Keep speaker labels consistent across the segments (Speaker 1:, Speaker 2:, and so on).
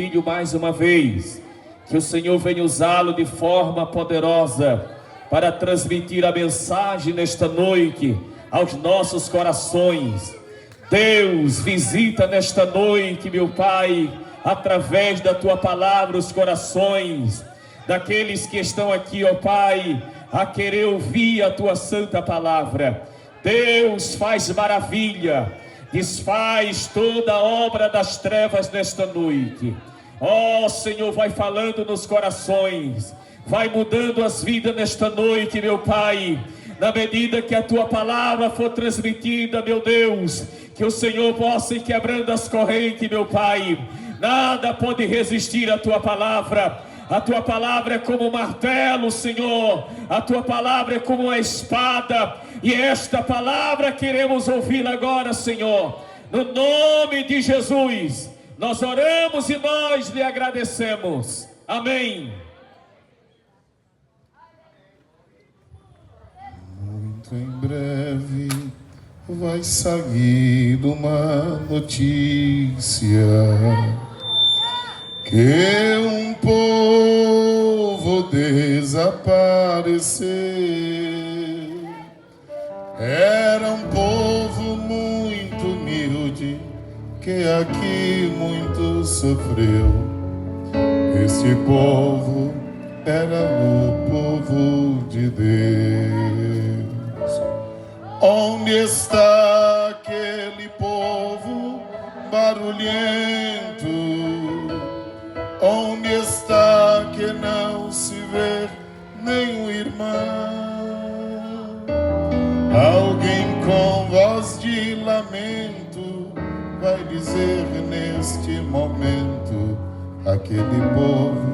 Speaker 1: Filho mais uma vez, que o Senhor venha usá-lo de forma poderosa para transmitir a mensagem nesta noite aos nossos corações. Deus, visita nesta noite, meu Pai, através da Tua palavra os corações daqueles que estão aqui, ó Pai, a querer ouvir a Tua santa palavra. Deus, faz maravilha, desfaz toda a obra das trevas nesta noite. Ó Senhor, vai falando nos corações, vai mudando as vidas nesta noite, meu Pai. Na medida que a Tua palavra for transmitida, meu Deus, que o Senhor possa ir quebrando as correntes, meu Pai. Nada pode resistir à Tua palavra. A Tua palavra é como um martelo, Senhor. A Tua palavra é como uma espada. E esta palavra queremos ouvir agora, Senhor. No nome de Jesus, nós oramos e nós lhe agradecemos. Amém.
Speaker 2: Muito em breve vai sair uma notícia que um povo desapareceu. Era um povo muito humilde que aqui muito sofreu. Este povo era o povo de Deus. Onde está aquele povo barulhento? Onde está que não se vê nenhum irmão? Alguém com voz de lamento vai dizer neste momento: aquele povo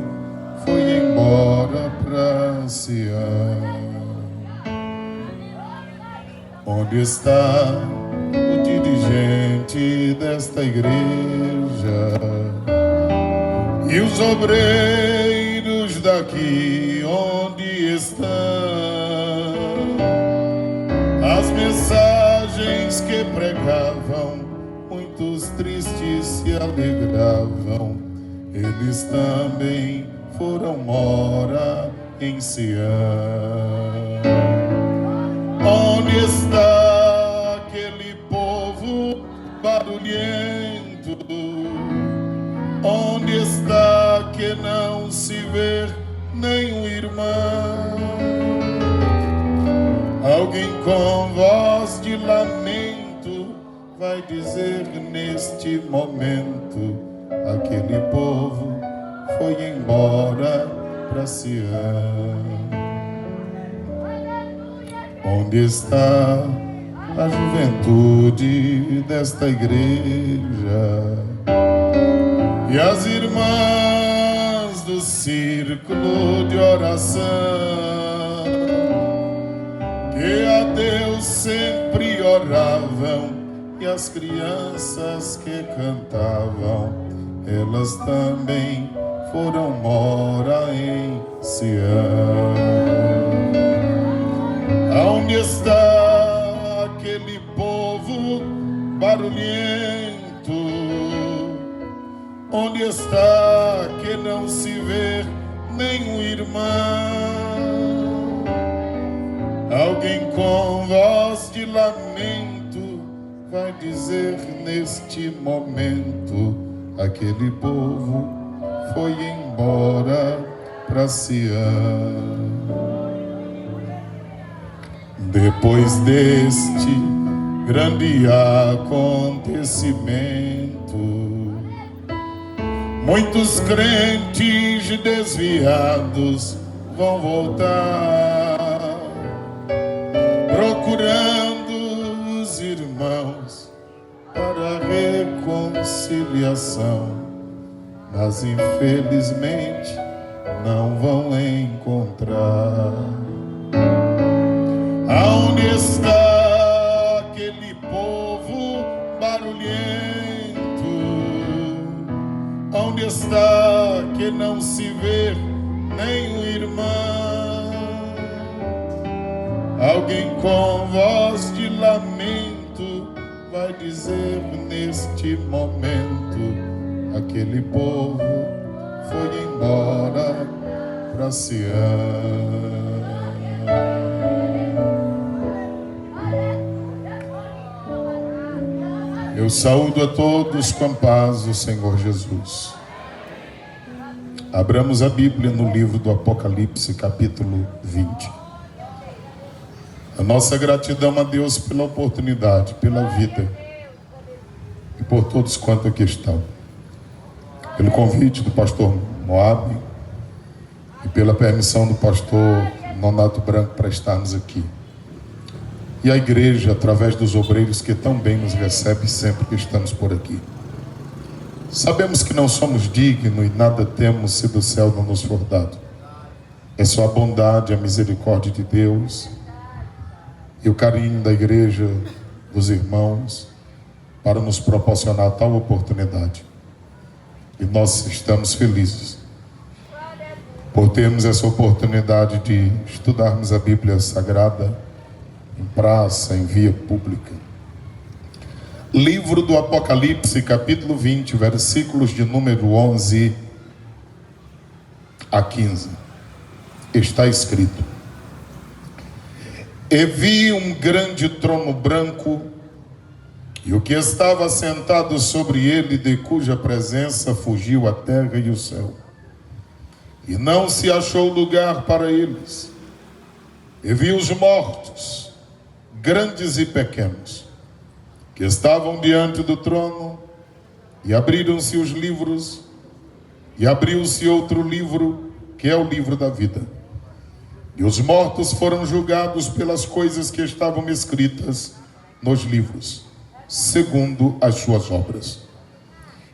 Speaker 2: foi embora pra Sião. Onde está o dirigente desta igreja e os obreiros daqui? Onde estão as mensagens que pregavam? Muitos tristes se alegravam. Eles também foram morar em Sião. Onde está aquele povo barulhento? Onde está que não se vê nenhum irmão? Alguém com voz de lamento vai dizer neste momento: aquele povo foi embora pra Sião. Onde está a juventude desta igreja e as irmãs do círculo de oração, que a Deus sempre oravam, e as crianças que cantavam, elas também foram morar em Sião. Onde está aquele povo barulhento? Onde está que não se vê nenhum irmão? Alguém com voz de lamento vai dizer neste momento: aquele povo foi embora pra Sião. Depois deste grande acontecimento, muitos crentes desviados vão voltar, procurando os irmãos para reconciliação, mas infelizmente não vão encontrar. Aonde está aquele povo barulhento? Onde está que não se vê nenhum irmão? Alguém com voz de lamento vai dizer neste momento: aquele povo foi embora para Sião. Eu saúdo a todos com a paz do Senhor Jesus. Abramos a Bíblia no livro do Apocalipse, capítulo 20. A nossa gratidão a Deus pela oportunidade, pela vida e por todos quanto aqui estão. Pelo convite do pastor Moab e pela permissão do pastor Nonato Branco para estarmos aqui. E a igreja, através dos obreiros que tão bem nos recebe sempre que estamos por aqui. Sabemos que não somos dignos e nada temos se do céu não nos for dado. É só a bondade, a misericórdia de Deus e o carinho da igreja, dos irmãos, para nos proporcionar tal oportunidade. E nós estamos felizes por termos essa oportunidade de estudarmos a Bíblia Sagrada em praça, em via pública. Livro do Apocalipse, capítulo 20, versículos de número 11 a 15. Está escrito: E vi um grande trono branco, e o que estava sentado sobre ele, de cuja presença fugiu a terra e o céu, e não se achou lugar para eles. E vi os mortos, grandes e pequenos, que estavam diante do trono, e abriram-se os livros, e abriu-se outro livro, que é o livro da vida. E os mortos foram julgados pelas coisas que estavam escritas nos livros, segundo as suas obras.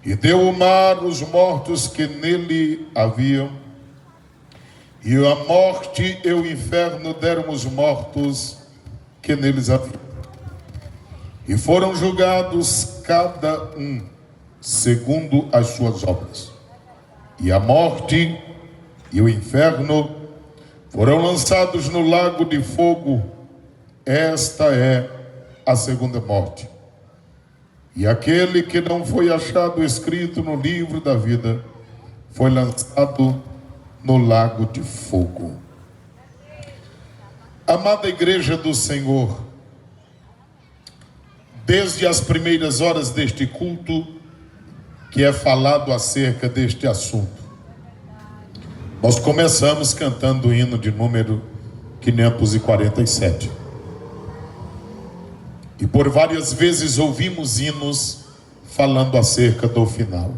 Speaker 2: E deu o mar os mortos que nele haviam, e a morte e o inferno deram os mortos que neles haviam. E foram julgados cada um segundo as suas obras. E a morte e o inferno foram lançados no lago de fogo. Esta é a segunda morte. E aquele que não foi achado escrito no livro da vida foi lançado no lago de fogo. Amada igreja do Senhor, desde as primeiras horas deste culto, que é falado acerca deste assunto, nós começamos cantando o hino de número 547. E por várias vezes ouvimos hinos falando acerca do final.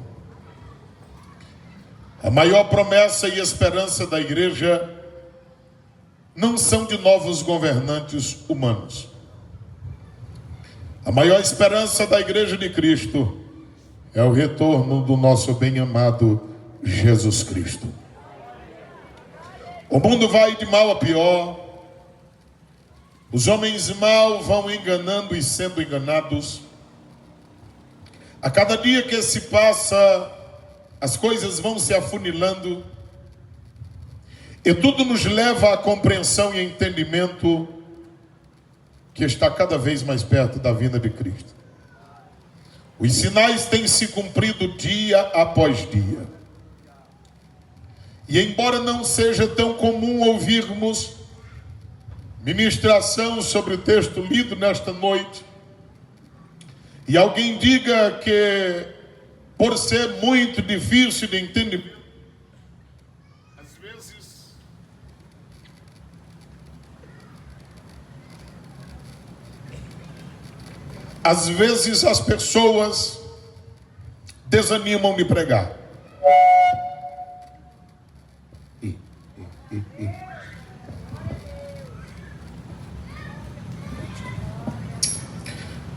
Speaker 2: A maior promessa e esperança da igreja não são de novos governantes humanos. A maior esperança da igreja de Cristo é o retorno do nosso bem-amado Jesus Cristo. O mundo vai de mal a pior. Os homens mal vão enganando e sendo enganados. A cada dia que se passa, as coisas vão se afunilando. E tudo nos leva à compreensão e entendimento que está cada vez mais perto da vinda de Cristo. Os sinais têm se cumprido dia após dia. E embora não seja tão comum ouvirmos ministração sobre o texto lido nesta noite, e alguém diga que, por ser muito difícil de entender, às vezes as pessoas desanimam de pregar.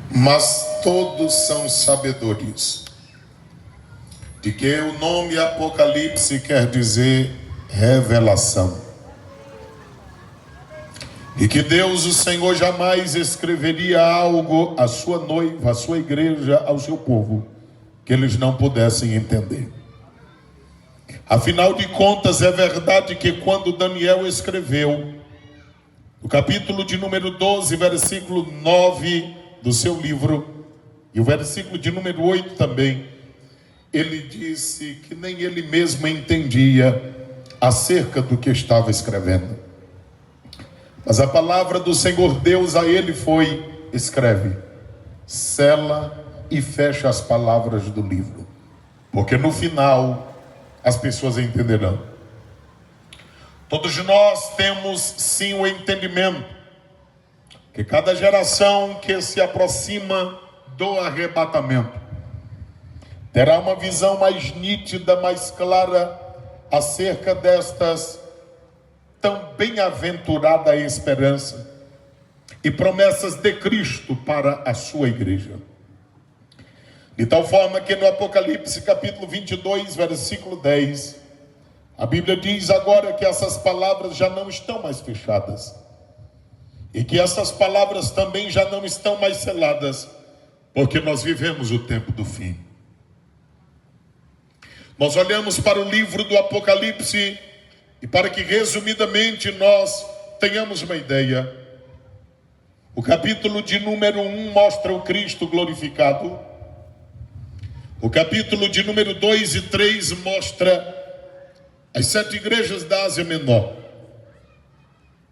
Speaker 2: Mas todos são sabedores de que o nome Apocalipse quer dizer revelação. E que Deus, o Senhor, jamais escreveria algo à sua noiva, à sua igreja, ao seu povo, que eles não pudessem entender. Afinal de contas, é verdade que quando Daniel escreveu, no capítulo de número 12, versículo 9 do seu livro, e o versículo de número 8 também, ele disse que nem ele mesmo entendia acerca do que estava escrevendo. Mas a palavra do Senhor Deus a ele foi: escreve, sela e fecha as palavras do livro, porque no final as pessoas entenderão. Todos nós temos sim o entendimento que cada geração que se aproxima do arrebatamento terá uma visão mais nítida, mais clara acerca destas tão bem-aventurada esperança e promessas de Cristo para a sua igreja. De tal forma que no Apocalipse capítulo 22, versículo 10, a Bíblia diz agora que essas palavras já não estão mais fechadas, e que essas palavras também já não estão mais seladas, porque nós vivemos o tempo do fim. Nós olhamos para o livro do Apocalipse, e para que resumidamente nós tenhamos uma ideia, o capítulo de número 1 mostra o Cristo glorificado, o capítulo de número 2 e 3 mostra as 7 igrejas da Ásia Menor,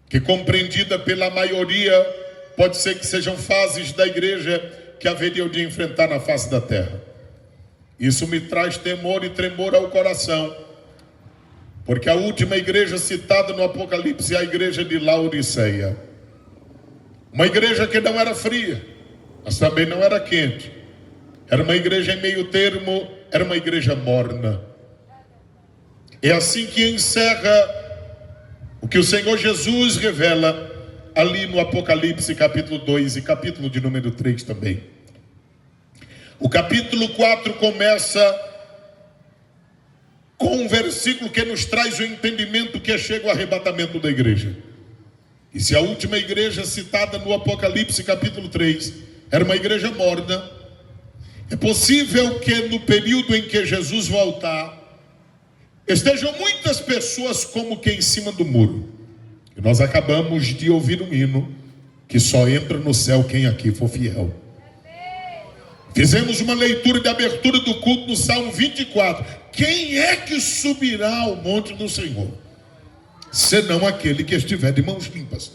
Speaker 2: que compreendida pela maioria, pode ser que sejam fases da igreja que haveriam de enfrentar na face da terra. Isso me traz temor e tremor ao coração, porque a última igreja citada no Apocalipse é a igreja de Laodiceia. Uma igreja que não era fria, mas também não era quente. Era uma igreja em meio termo, era uma igreja morna. É assim que encerra o que o Senhor Jesus revela ali no Apocalipse capítulo 2 e capítulo de número 3 também. O capítulo 4 começa com um versículo que nos traz o entendimento que chega o arrebatamento da igreja. E se a última igreja citada no Apocalipse capítulo 3 era uma igreja morna, é possível que no período em que Jesus voltar, estejam muitas pessoas como que em cima do muro. E nós acabamos de ouvir um hino, que só entra no céu quem aqui for fiel. Fizemos uma leitura de abertura do culto no Salmo 24. Quem é que subirá ao monte do Senhor? Senão aquele que estiver de mãos limpas.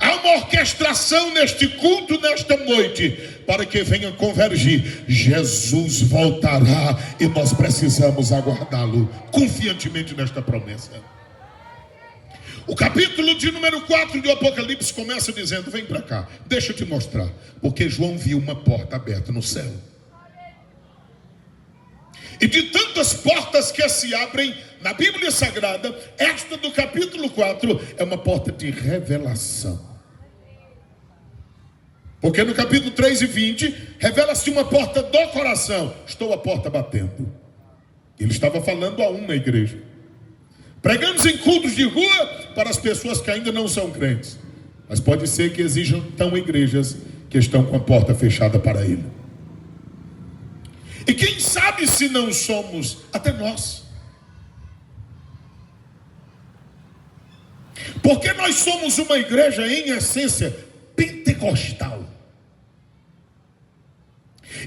Speaker 2: Há uma orquestração neste culto, nesta noite, para que venha convergir. Jesus voltará e nós precisamos aguardá-lo confiantemente nesta promessa. O capítulo de número 4 do Apocalipse começa dizendo: vem para cá, deixa eu te mostrar. Porque João viu uma porta aberta no céu. E de tantas portas que se abrem na Bíblia Sagrada, esta do capítulo 4 é uma porta de revelação. Porque no capítulo 3 e 20, revela-se uma porta do coração. Estou à porta batendo. Ele estava falando a uma igreja. Pregamos em cultos de rua para as pessoas que ainda não são crentes. Mas pode ser que exijam tão igrejas que estão com a porta fechada para ele. E quem sabe se não somos até nós. Porque nós somos uma igreja em essência pentecostal.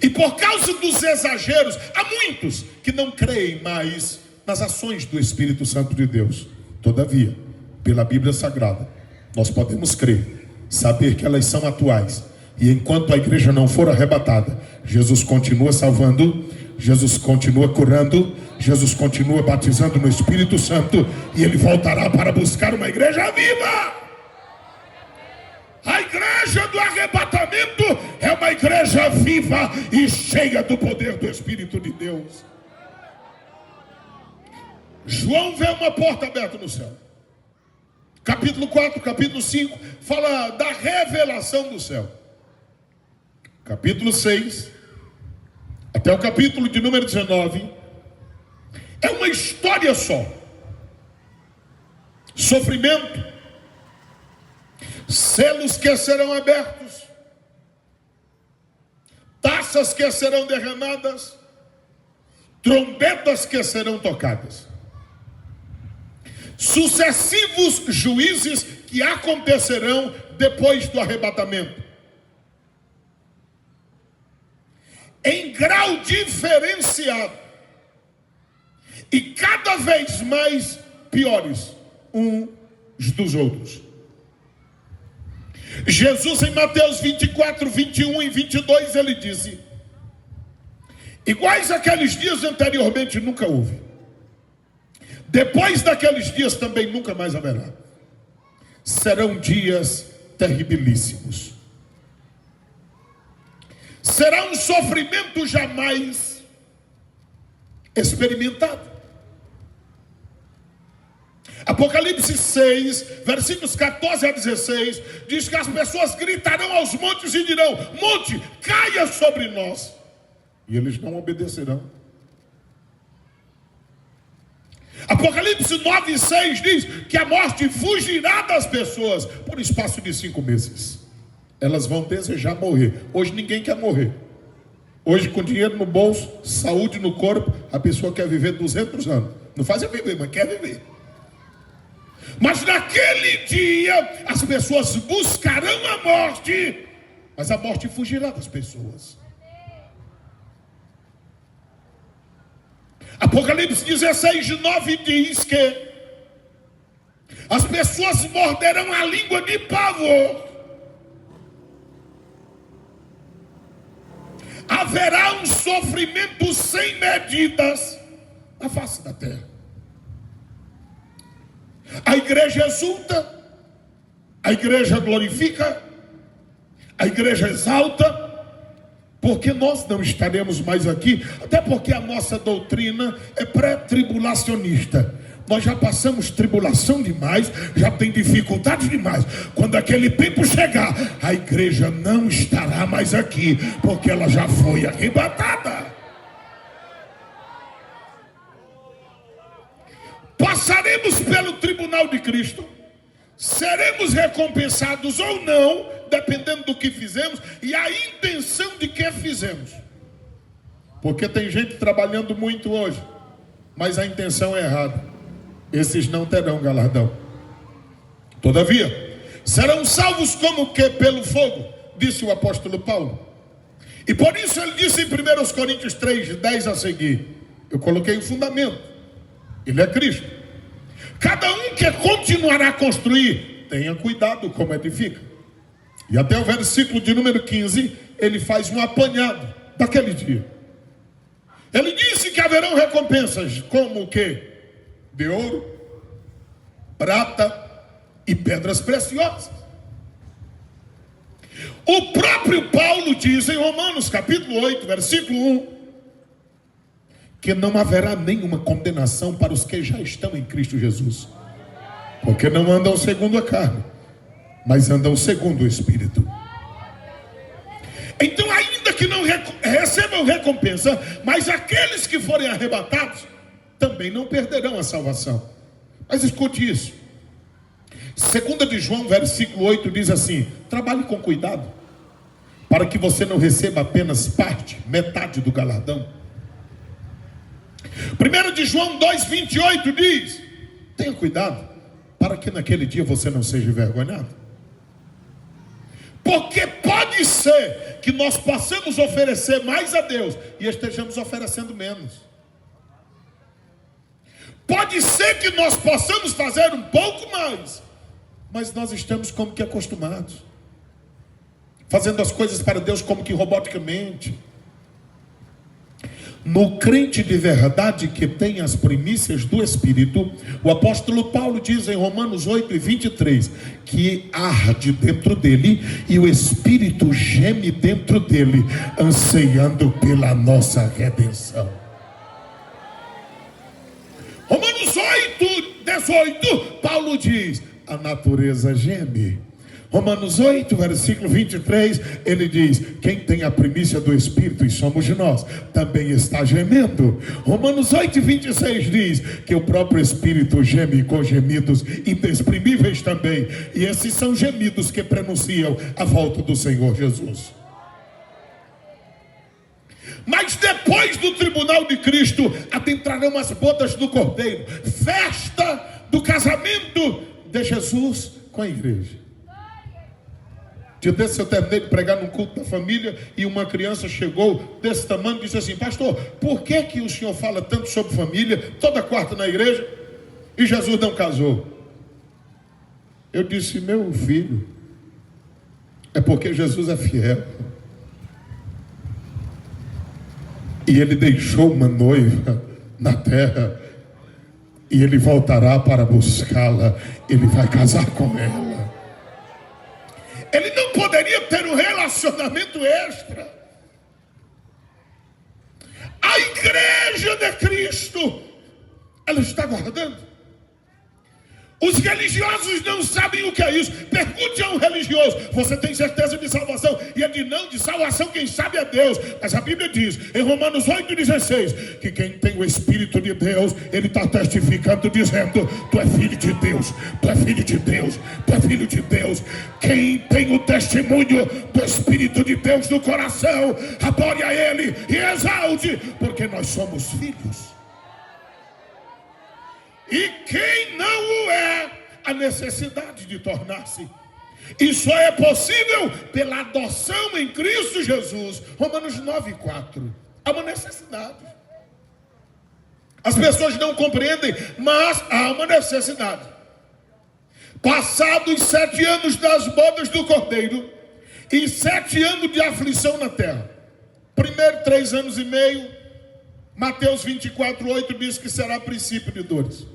Speaker 2: E por causa dos exageros, há muitos que não creem mais nas ações do Espírito Santo de Deus. Todavia, pela Bíblia Sagrada, nós podemos crer, saber que elas são atuais. E enquanto a igreja não for arrebatada, Jesus continua salvando, Jesus continua curando, Jesus continua batizando no Espírito Santo, e Ele voltará para buscar uma igreja viva. A igreja do arrebatamento é uma igreja viva e cheia do poder do Espírito de Deus. João vê uma porta aberta no céu. Capítulo 4, capítulo 5 fala da revelação do céu. Capítulo 6 até o capítulo de número 19 é uma história só. Sofrimento, selos que serão abertos, taças que serão derramadas, trombetas que serão tocadas, sucessivos juízes que acontecerão depois do arrebatamento. em grau diferenciado e cada vez mais piores uns dos outros. Jesus, em Mateus 24, 21 e 22, ele disse: iguais àqueles dias anteriormente nunca houve, depois daqueles dias também nunca mais haverá. Serão dias terribilíssimos. Será um sofrimento jamais experimentado. Apocalipse 6, versículos 14 a 16, diz que as pessoas gritarão aos montes e dirão: monte, caia sobre nós. E eles não obedecerão. Apocalipse 9, 6 diz que a morte fugirá das pessoas por espaço de 5 meses. Elas vão desejar morrer. Hoje ninguém quer morrer. Hoje, com dinheiro no bolso, saúde no corpo, a pessoa quer viver 200 anos. Não faz é viver, mas quer viver. Mas naquele dia as pessoas buscarão a morte, mas a morte fugirá das pessoas. Apocalipse 16, 9 diz que as pessoas morderão a língua de pavor. Haverá um sofrimento sem medidas na face da terra. A igreja exulta, a igreja glorifica, a igreja exalta, porque nós não estaremos mais aqui, até porque a nossa doutrina é pré-tribulacionista. Nós já passamos tribulação demais, já tem dificuldade demais. Quando aquele tempo chegar, a igreja não estará mais aqui, porque ela já foi arrebatada. Passaremos pelo tribunal de Cristo, seremos recompensados ou não, dependendo do que fizemos e a intenção de que fizemos. Porque tem gente trabalhando muito hoje, mas a intenção é errada. Esses não terão galardão. Todavia, serão salvos como que pelo fogo, disse o apóstolo Paulo. E por isso ele disse em 1 Coríntios 3, 10 a seguir, eu coloquei o fundamento, ele é Cristo. Cada um que continuar a construir, tenha cuidado como edifica. E até o versículo de número 15, ele faz um apanhado daquele dia. Ele disse que haverão recompensas como o quê? De ouro, prata e pedras preciosas. O próprio Paulo diz em Romanos capítulo 8, versículo 1, que não haverá nenhuma condenação para os que já estão em Cristo Jesus, porque não andam segundo a carne, mas andam segundo o Espírito. Então, ainda que não recebam recompensa, mas aqueles que forem arrebatados também não perderão a salvação. Mas escute isso. 2 de João, versículo 8, diz assim: trabalhe com cuidado, para que você não receba apenas parte, metade do galardão. 1 de João 2, 28 diz: tenha cuidado, para que naquele dia você não seja envergonhado. Porque pode ser que nós possamos oferecer mais a Deus e estejamos oferecendo menos. Pode ser que nós possamos fazer um pouco mais, mas nós estamos como que acostumados, fazendo as coisas para Deus como que roboticamente. No crente de verdade que tem as primícias do Espírito, o apóstolo Paulo diz em Romanos 8 e 23, que arde dentro dele e o Espírito geme dentro dele, ansiando pela nossa redenção. Romanos 8, 18, Paulo diz, a natureza geme. Romanos 8, versículo 23, ele diz, quem tem a primícia do Espírito, e somos nós, também está gemendo. Romanos 8, 26 diz que o próprio Espírito geme com gemidos inexprimíveis também, e esses são gemidos que prenunciam a volta do Senhor Jesus. Mas depois do tribunal de Cristo, adentrarão as bodas do Cordeiro, festa do casamento de Jesus com a igreja. Dia desse eu terminei de pregar num culto da família e uma criança chegou desse tamanho e disse assim: pastor, por que que o senhor fala tanto sobre família toda quarta na igreja e Jesus não casou? Eu disse: meu filho, é porque Jesus é fiel. E ele deixou uma noiva na terra e ele voltará para buscá-la. Ele vai casar com ela. Ele não poderia ter um relacionamento extra. A igreja de Cristo, ela está guardando. Os religiosos não sabem o que é isso. Pergunte a um religioso: você tem certeza de salvação? E ele diz: não, de salvação quem sabe é Deus. Mas a Bíblia diz em Romanos 8,16 que quem tem o Espírito de Deus, ele está testificando, dizendo: tu é filho de Deus, tu é filho de Deus, tu é filho de Deus. Quem tem o testemunho do Espírito de Deus no coração, adore a Ele e exalte, porque nós somos filhos. E quem não o é, a necessidade de tornar-se. E só é possível pela adoção em Cristo Jesus. Romanos 9,4. Há uma necessidade. As pessoas não compreendem, mas há uma necessidade. Passados 7 anos das bodas do Cordeiro e 7 anos de aflição na terra. Primeiro 3 anos e meio, Mateus 24,8 diz que será princípio de dores.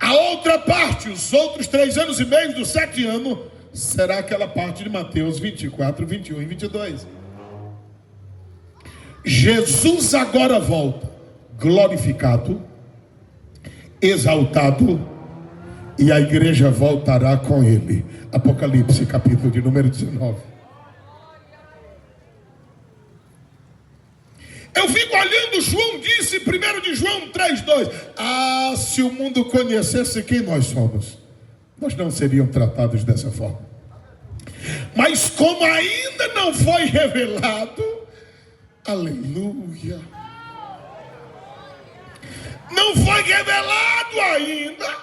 Speaker 2: A outra parte, os outros 3 anos e meio dos 7 anos, será aquela parte de Mateus 24, 21 e 22. Jesus agora volta, glorificado, exaltado, e a igreja voltará com ele. Apocalipse, capítulo de número 19. Eu fico olhando, João disse, 1 de João 3,2. Ah, se o mundo conhecesse quem nós somos, nós não seríamos tratados dessa forma. Mas como ainda não foi revelado, aleluia, não foi revelado ainda.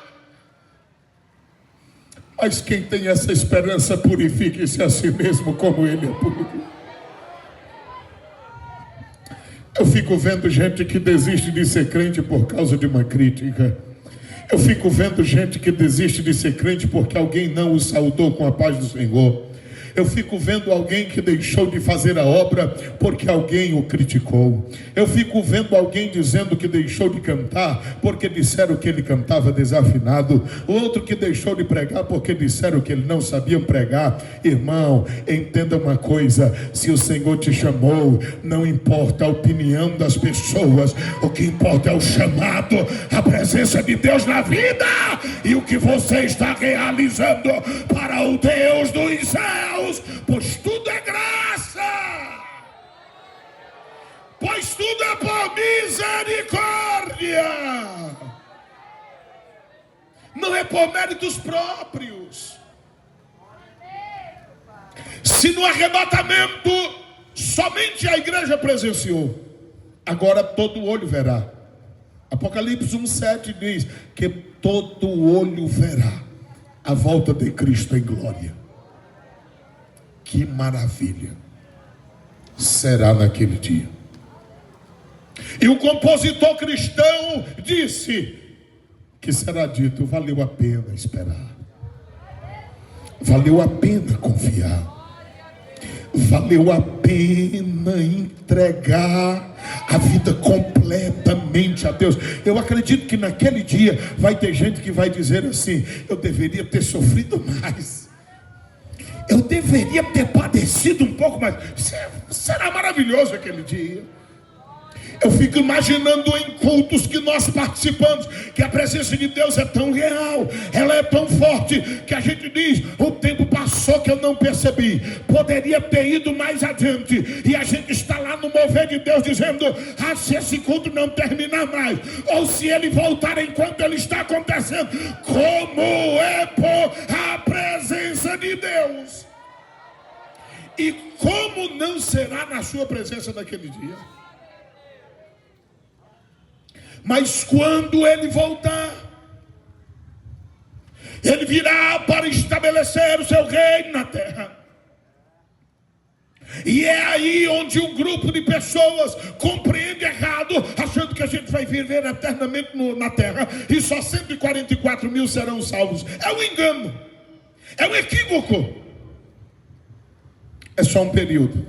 Speaker 2: Mas quem tem essa esperança, purifique-se a si mesmo como ele é puro. Eu fico vendo gente que desiste de ser crente por causa de uma crítica. Eu fico vendo gente que desiste de ser crente porque alguém não o saudou com a paz do Senhor. Eu fico vendo alguém que deixou de fazer a obra porque alguém o criticou. Eu fico vendo alguém dizendo que deixou de cantar porque disseram que ele cantava desafinado. Outro que deixou de pregar porque disseram que ele não sabia pregar. Irmão, entenda uma coisa: se o Senhor te chamou, não importa a opinião das pessoas, o que importa é o chamado, a presença de Deus na vida e o que você está realizando para o Deus dos céus. Pois tudo é graça, pois tudo é por misericórdia, não é por méritos próprios. Se no arrebatamento somente a igreja presenciou, agora todo olho verá. Apocalipse 1,7 diz que todo olho verá a volta de Cristo em glória. Que maravilha será naquele dia. E o compositor cristão disse que será dito: valeu a pena esperar, valeu a pena confiar, valeu a pena entregar a vida completamente a Deus. Eu acredito que naquele dia vai ter gente que vai dizer assim: eu deveria ter sofrido mais, eu deveria ter padecido um pouco mais. Será maravilhoso aquele dia. Eu fico imaginando em cultos que nós participamos, que a presença de Deus é tão real, ela é tão forte, que a gente diz: o tempo passou que eu não percebi, poderia ter ido mais adiante. E a gente está lá no mover de Deus dizendo: ah, se esse culto não terminar mais, ou se ele voltar enquanto ele está acontecendo, como é por a presença de Deus. E como não será na sua presença naquele dia? Mas quando ele voltar, ele virá para estabelecer estabelecer o seu reino na terra. E é aí onde um grupo de pessoas compreende errado, achando que a gente vai viver eternamente na terra e só 144 mil serão salvos. É um engano, é um equívoco. É só um período.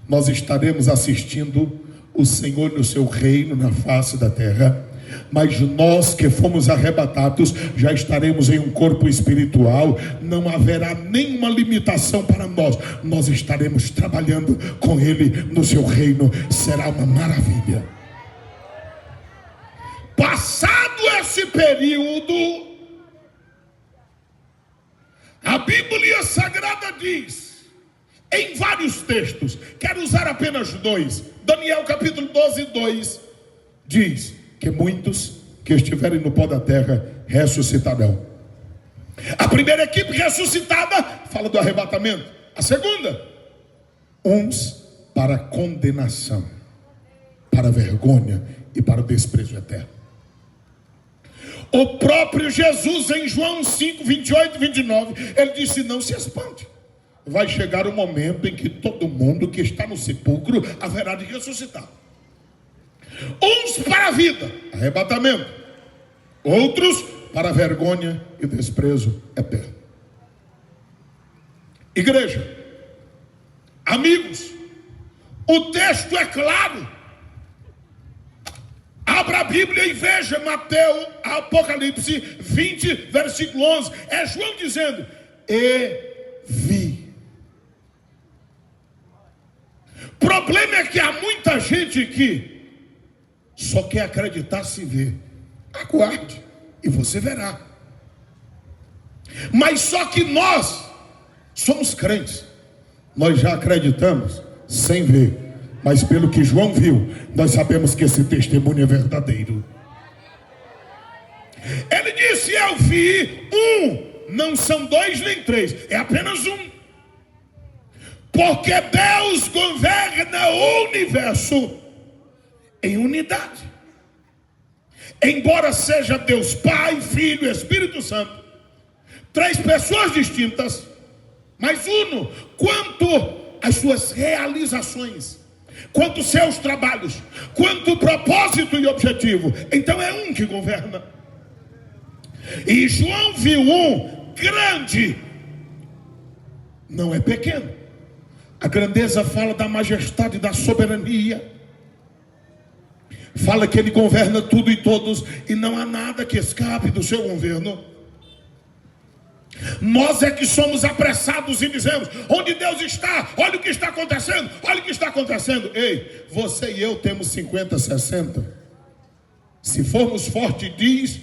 Speaker 2: Nós estaremos assistindo o Senhor no seu reino na face da terra, mas nós que fomos arrebatados já estaremos em um corpo espiritual. Não haverá nenhuma limitação para nós. Nós estaremos trabalhando com Ele no seu reino. Será uma maravilha. Passado esse período, a Bíblia Sagrada diz, em vários textos, quero usar apenas dois. Daniel capítulo 12, 2 diz que muitos que estiverem no pó da terra ressuscitarão. A primeira equipe ressuscitada fala do arrebatamento. A segunda, uns para condenação, para vergonha e para o desprezo eterno. O próprio Jesus em João 5, 28 e 29, ele disse: não se espante, vai chegar o momento em que todo mundo que está no sepulcro haverá de ressuscitar. Uns para a vida, arrebatamento. Outros para a vergonha e desprezo eterno. Igreja, amigos, o texto é claro. Abra a Bíblia e veja Mateus, Apocalipse 20, versículo 11. É João dizendo: e vi. Problema é que há muita gente que só quer acreditar se vê. Aguarde e você verá. Mas só que nós somos crentes. Nós já acreditamos sem ver. Mas pelo que João viu, nós sabemos que esse testemunho é verdadeiro. Ele disse: eu vi um. Não são dois nem três, é apenas um. Porque Deus governa o universo em unidade. Embora seja Deus Pai, Filho e Espírito Santo, três pessoas distintas, mas uno quanto às suas realizações, quanto aos seus trabalhos, quanto ao propósito e objetivo. Então é um que governa. E João viu um grande, não é pequeno. A grandeza fala da majestade, da soberania. Fala que ele governa tudo e todos, e não há nada que escape do seu governo. Nós é que somos apressados e dizemos: onde Deus está? Olha o que está acontecendo, olha o que está acontecendo. Ei, você e eu temos 50, 60. Se formos fortes, diz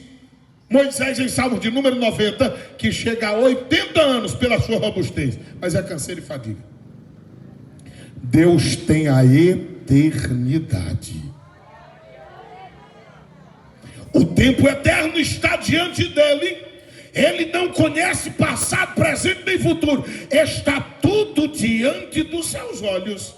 Speaker 2: Moisés em Salmo de número 90, que chega a 80 anos pela sua robustez, mas é canseiro e fadiga. Deus tem a eternidade. O tempo eterno está diante dele. Ele não conhece passado, presente nem futuro. Está tudo diante dos seus olhos.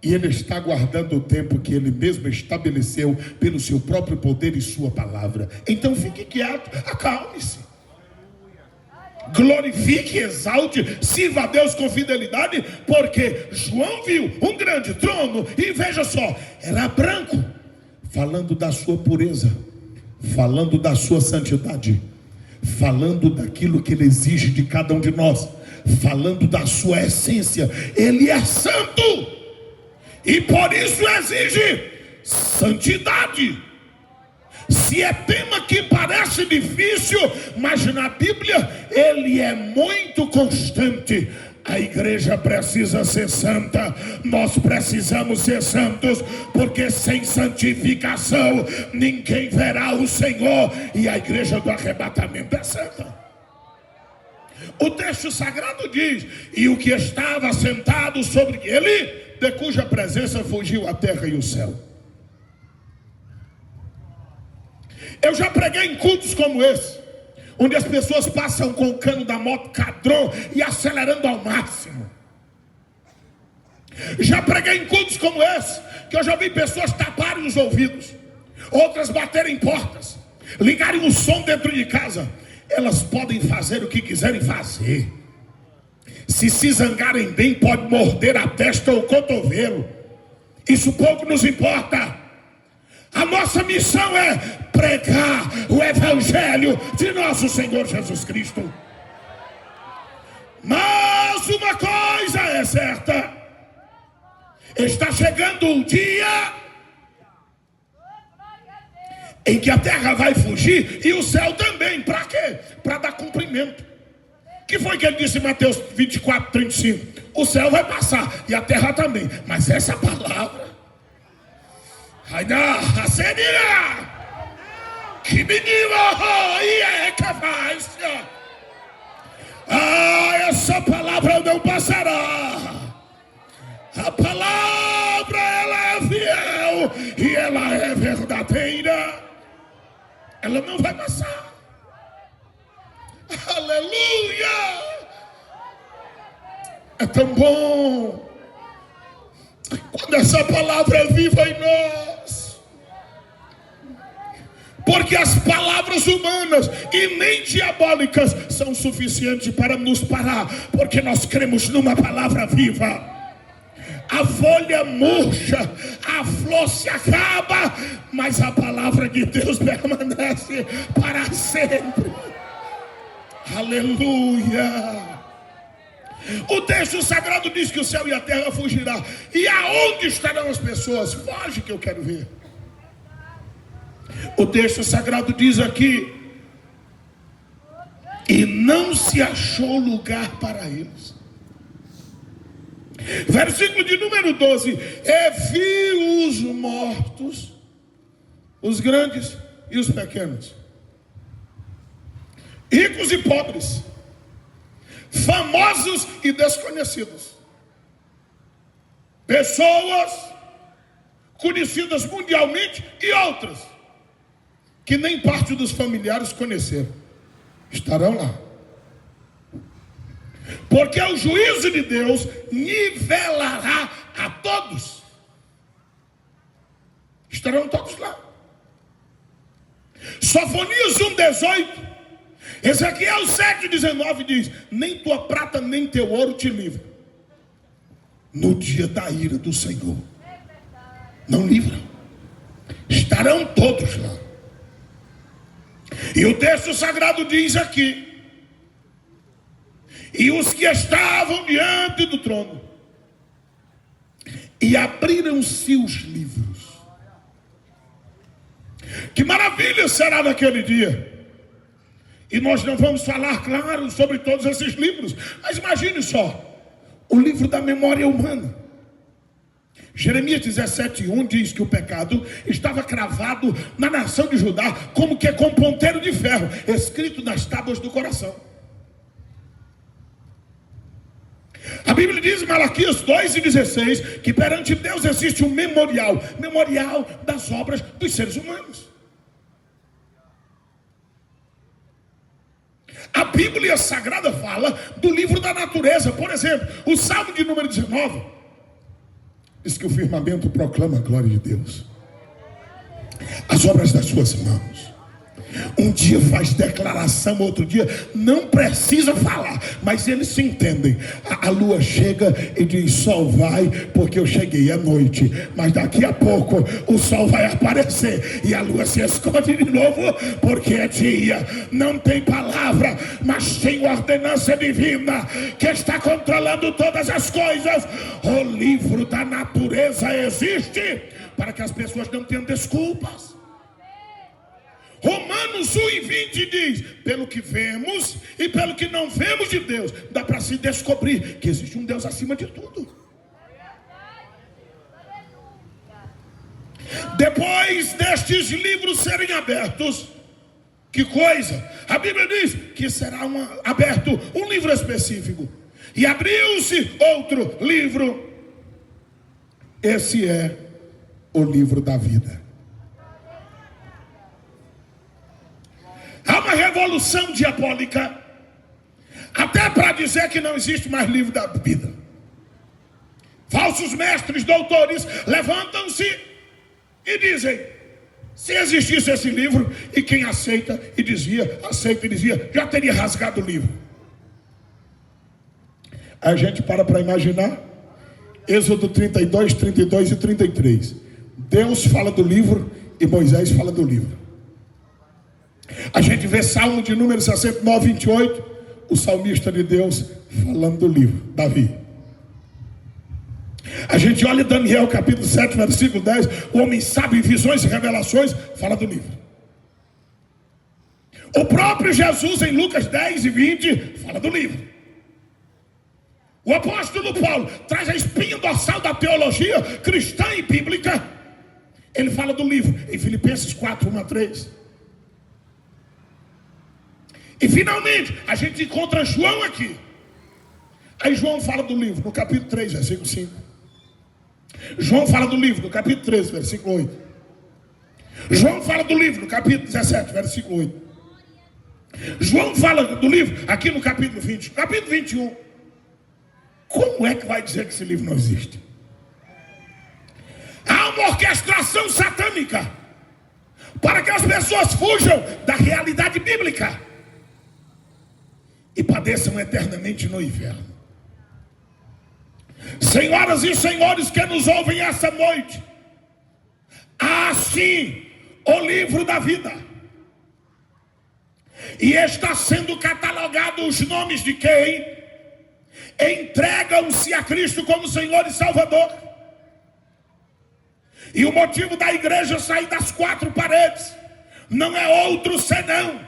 Speaker 2: E ele está guardando o tempo que ele mesmo estabeleceu pelo seu próprio poder e sua palavra. Então fique quieto, acalme-se. Glorifique, exalte, sirva a Deus com fidelidade, porque João viu um grande trono e veja só, era branco, falando da sua pureza, falando da sua santidade, falando daquilo que ele exige de cada um de nós, falando da sua essência. Ele é santo e por isso exige santidade. Se é tema que parece difícil, mas na Bíblia ele é muito constante. A igreja precisa ser santa, nós precisamos ser santos, porque sem santificação ninguém verá o Senhor. E a igreja do arrebatamento é santa. O texto sagrado diz: e o que estava sentado sobre ele, de cuja presença fugiu a terra e o céu. Eu já preguei em cultos como esse, onde as pessoas passam com o cano da moto cadrão e acelerando ao máximo. Já preguei em cultos como esse, que eu já vi pessoas taparem os ouvidos, outras baterem portas, ligarem o som dentro de casa. elas podem fazer o que quiserem fazer. Se zangarem bem, pode morder a testa ou o cotovelo. Isso pouco nos importa. A nossa missão é pregar o evangelho de nosso Senhor Jesus Cristo. Mas uma coisa é certa: está chegando um dia em que a terra vai fugir e o céu também. Para quê? Para dar cumprimento. Que foi que ele disse em Mateus 24, 35? O céu vai passar e a terra também. Mas essa palavra, que menina, e é capaz. Essa palavra não passará. A palavra, ela é fiel e ela é verdadeira. Ela não vai passar. Aleluia! É tão bom quando essa palavra é viva em nós. Porque as palavras humanas e nem diabólicas são suficientes para nos parar. Porque nós cremos numa palavra viva. A folha murcha, a flor se acaba, mas a palavra de Deus permanece para sempre. Aleluia! O texto sagrado diz que o céu e a terra fugirão. E aonde estarão as pessoas? Foge que eu quero ver. O texto sagrado diz aqui: e não se achou lugar para eles. Versículo de número 12: e vi os mortos, os grandes e os pequenos, ricos e pobres, famosos e desconhecidos, pessoas conhecidas mundialmente e outras que nem parte dos familiares conheceram, estarão lá. Porque o juízo de Deus nivelará a todos. Estarão todos lá. Sofonias 1,18. Ezequiel 7,19 diz: nem tua prata nem teu ouro te livra no dia da ira do Senhor. Não livram. Estarão todos lá. E o texto sagrado diz aqui: e os que estavam diante do trono, e abriram-se os livros. Que maravilha será naquele dia! E nós não vamos falar, claro, sobre todos esses livros, mas imagine só, o livro da memória humana. Jeremias 17:1 diz que o pecado estava cravado na nação de Judá, como que com ponteiro de ferro, escrito nas tábuas do coração. A Bíblia diz em Malaquias 2:16 que perante Deus existe um memorial das obras dos seres humanos. A Bíblia Sagrada fala do livro da natureza. Por exemplo, o Salmo de número 19 diz que o firmamento proclama a glória de Deus, as obras das suas mãos. Um dia faz declaração, outro dia não precisa falar, mas eles se entendem. A lua chega e diz: sol vai, porque eu cheguei à noite. Mas daqui a pouco o sol vai aparecer e a lua se esconde de novo, porque é dia. Não tem palavra, mas tem ordenança divina que está controlando todas as coisas. O livro da natureza existe para que as pessoas não tenham desculpas. Romanos 1:20 diz: pelo que vemos e pelo que não vemos de Deus, dá para se descobrir que existe um Deus acima de tudo. Depois destes livros serem abertos, que coisa? A Bíblia diz que será aberto um livro específico. E abriu-se outro livro. Esse é o livro da vida. Há uma revolução diabólica, até para dizer que não existe mais livro da vida. Falsos mestres, doutores, levantam-se e dizem:
Speaker 3: Se existisse esse livro, e quem aceita e dizia, já teria rasgado o livro. A gente para imaginar, Êxodo 32, 32 e 33. Deus fala do livro e Moisés fala do livro. A gente vê Salmo de número 69, 28, o salmista de Deus falando do livro, Davi. A gente olha Daniel capítulo 7, versículo 10, o homem sabe visões e revelações, fala do livro. O próprio Jesus em Lucas 10 e 20, fala do livro. O apóstolo Paulo traz a espinha dorsal da teologia cristã e bíblica, ele fala do livro, em Filipenses 4, 1 a 3. E finalmente, a gente encontra João aqui. Aí João fala do livro, no capítulo 3, versículo 5. João fala do livro, no capítulo 13, versículo 8. João fala do livro, no capítulo 17, versículo 8. João fala do livro, aqui no capítulo 20, capítulo 21. Como é que vai dizer que esse livro não existe? Há uma orquestração satânica para que as pessoas fujam da realidade bíblica e padeçam eternamente no inferno. Senhoras e senhores que nos ouvem essa noite, há sim o livro da vida, e está sendo catalogado os nomes de quem entregam-se a Cristo como Senhor e Salvador. E o motivo da igreja sair das quatro paredes não é outro senão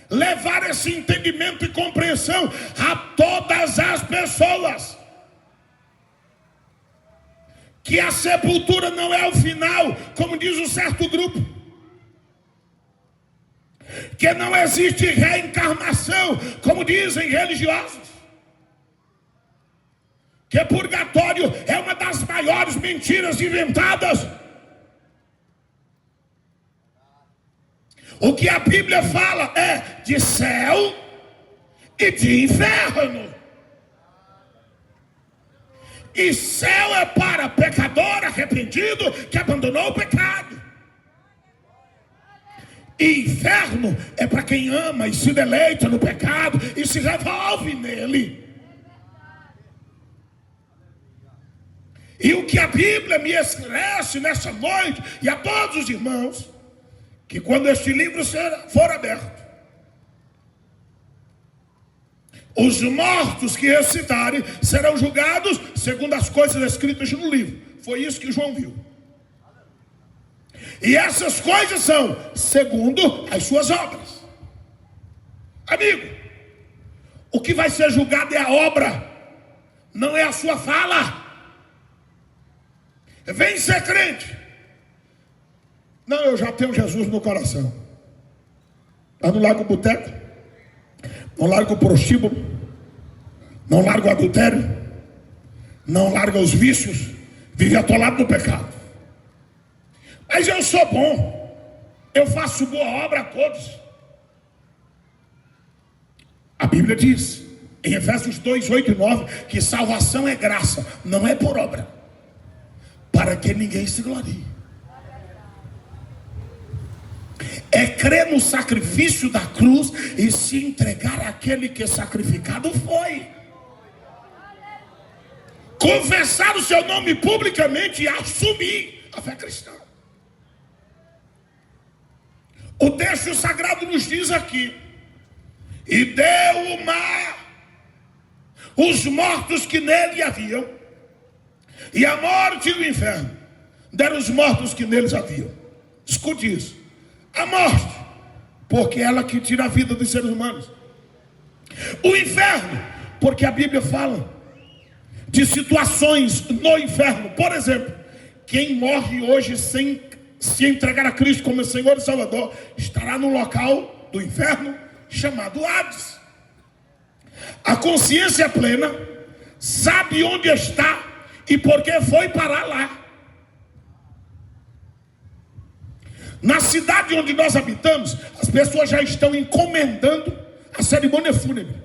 Speaker 3: levar esse entendimento e compreensão a todas as pessoas, que a sepultura não é o final, como diz um certo grupo, que não existe reencarnação, como dizem religiosos, que purgatório é uma das maiores mentiras inventadas. O que a Bíblia fala é de céu e de inferno. E céu é para pecador arrependido que abandonou o pecado. E inferno é para quem ama e se deleita no pecado e se revolve nele. E o que a Bíblia me esclarece nessa noite, e a todos os irmãos, que quando este livro for aberto, os mortos que ressuscitarem serão julgados segundo as coisas escritas no livro. Foi isso que João viu. E essas coisas são segundo as suas obras. Amigo, o que vai ser julgado é a obra, não é a sua fala. Vem ser crente. Não, eu já tenho Jesus no coração. Mas não largo o boteco, não largo o prostíbulo, não largo o adultério, não largo os vícios, vive atolado no pecado. Mas eu sou bom, eu faço boa obra a todos. A Bíblia diz, em Efésios 2, 8 e 9, que salvação é graça, não é por obra, para que ninguém se glorie. É crer no sacrifício da cruz e se entregar àquele que sacrificado foi. Confessar o seu nome publicamente e assumir a fé cristã. O texto sagrado nos diz aqui: e deu o mar os mortos que nele haviam, e a morte e o inferno deram os mortos que neles haviam. Escute isso. A morte, porque é ela que tira a vida dos seres humanos. O inferno, porque a Bíblia fala de situações no inferno. Por exemplo, quem morre hoje sem se entregar a Cristo como Senhor e Salvador, estará no local do inferno chamado Hades. A consciência plena sabe onde está e por que foi parar lá. Na cidade onde nós habitamos, as pessoas já estão encomendando a cerimônia fúnebre.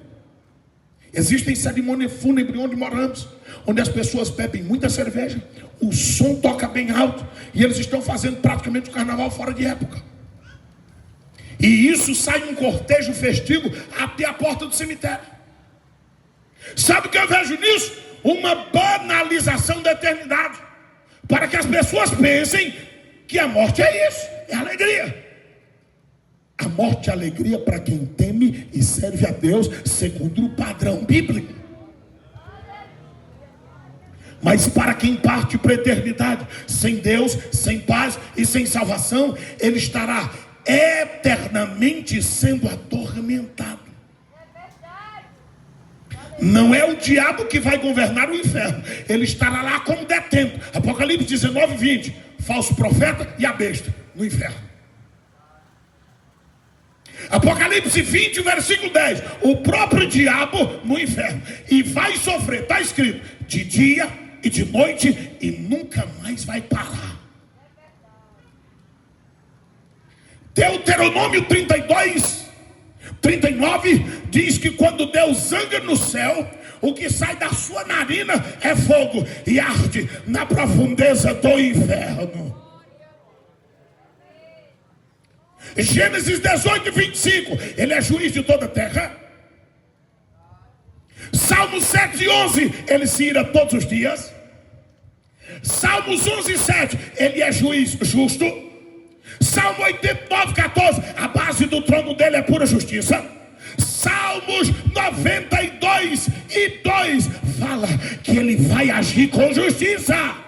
Speaker 3: Existem cerimônias fúnebres onde moramos, onde as pessoas bebem muita cerveja, o som toca bem alto, e eles estão fazendo praticamente o carnaval fora de época. E isso sai um cortejo festivo até a porta do cemitério. Sabe o que eu vejo nisso? Uma banalização da eternidade, para que as pessoas pensem que a morte é isso, é alegria. A morte é alegria para quem teme e serve a Deus segundo o padrão bíblico. Mas para quem parte para a eternidade, sem Deus, sem paz e sem salvação, ele estará eternamente sendo atormentado. Não é o diabo que vai governar o inferno, ele estará lá como detento. Apocalipse 19, 20, falso profeta e a besta no inferno. Apocalipse 20, versículo 10, o próprio diabo no inferno, e vai sofrer, está escrito, de dia e de noite, e nunca mais vai parar. Deuteronômio 32, 39 diz que quando Deus zanga no céu, o que sai da sua narina é fogo e arde na profundeza do inferno. Gênesis 18, 25, ele é juiz de toda a terra. Salmos 7, 11, ele se ira todos os dias. Salmos 11, 7, ele é juiz justo. Salmo 89, 14, a base do trono dele é pura justiça. Salmos 92 e 2 fala que ele vai agir com justiça.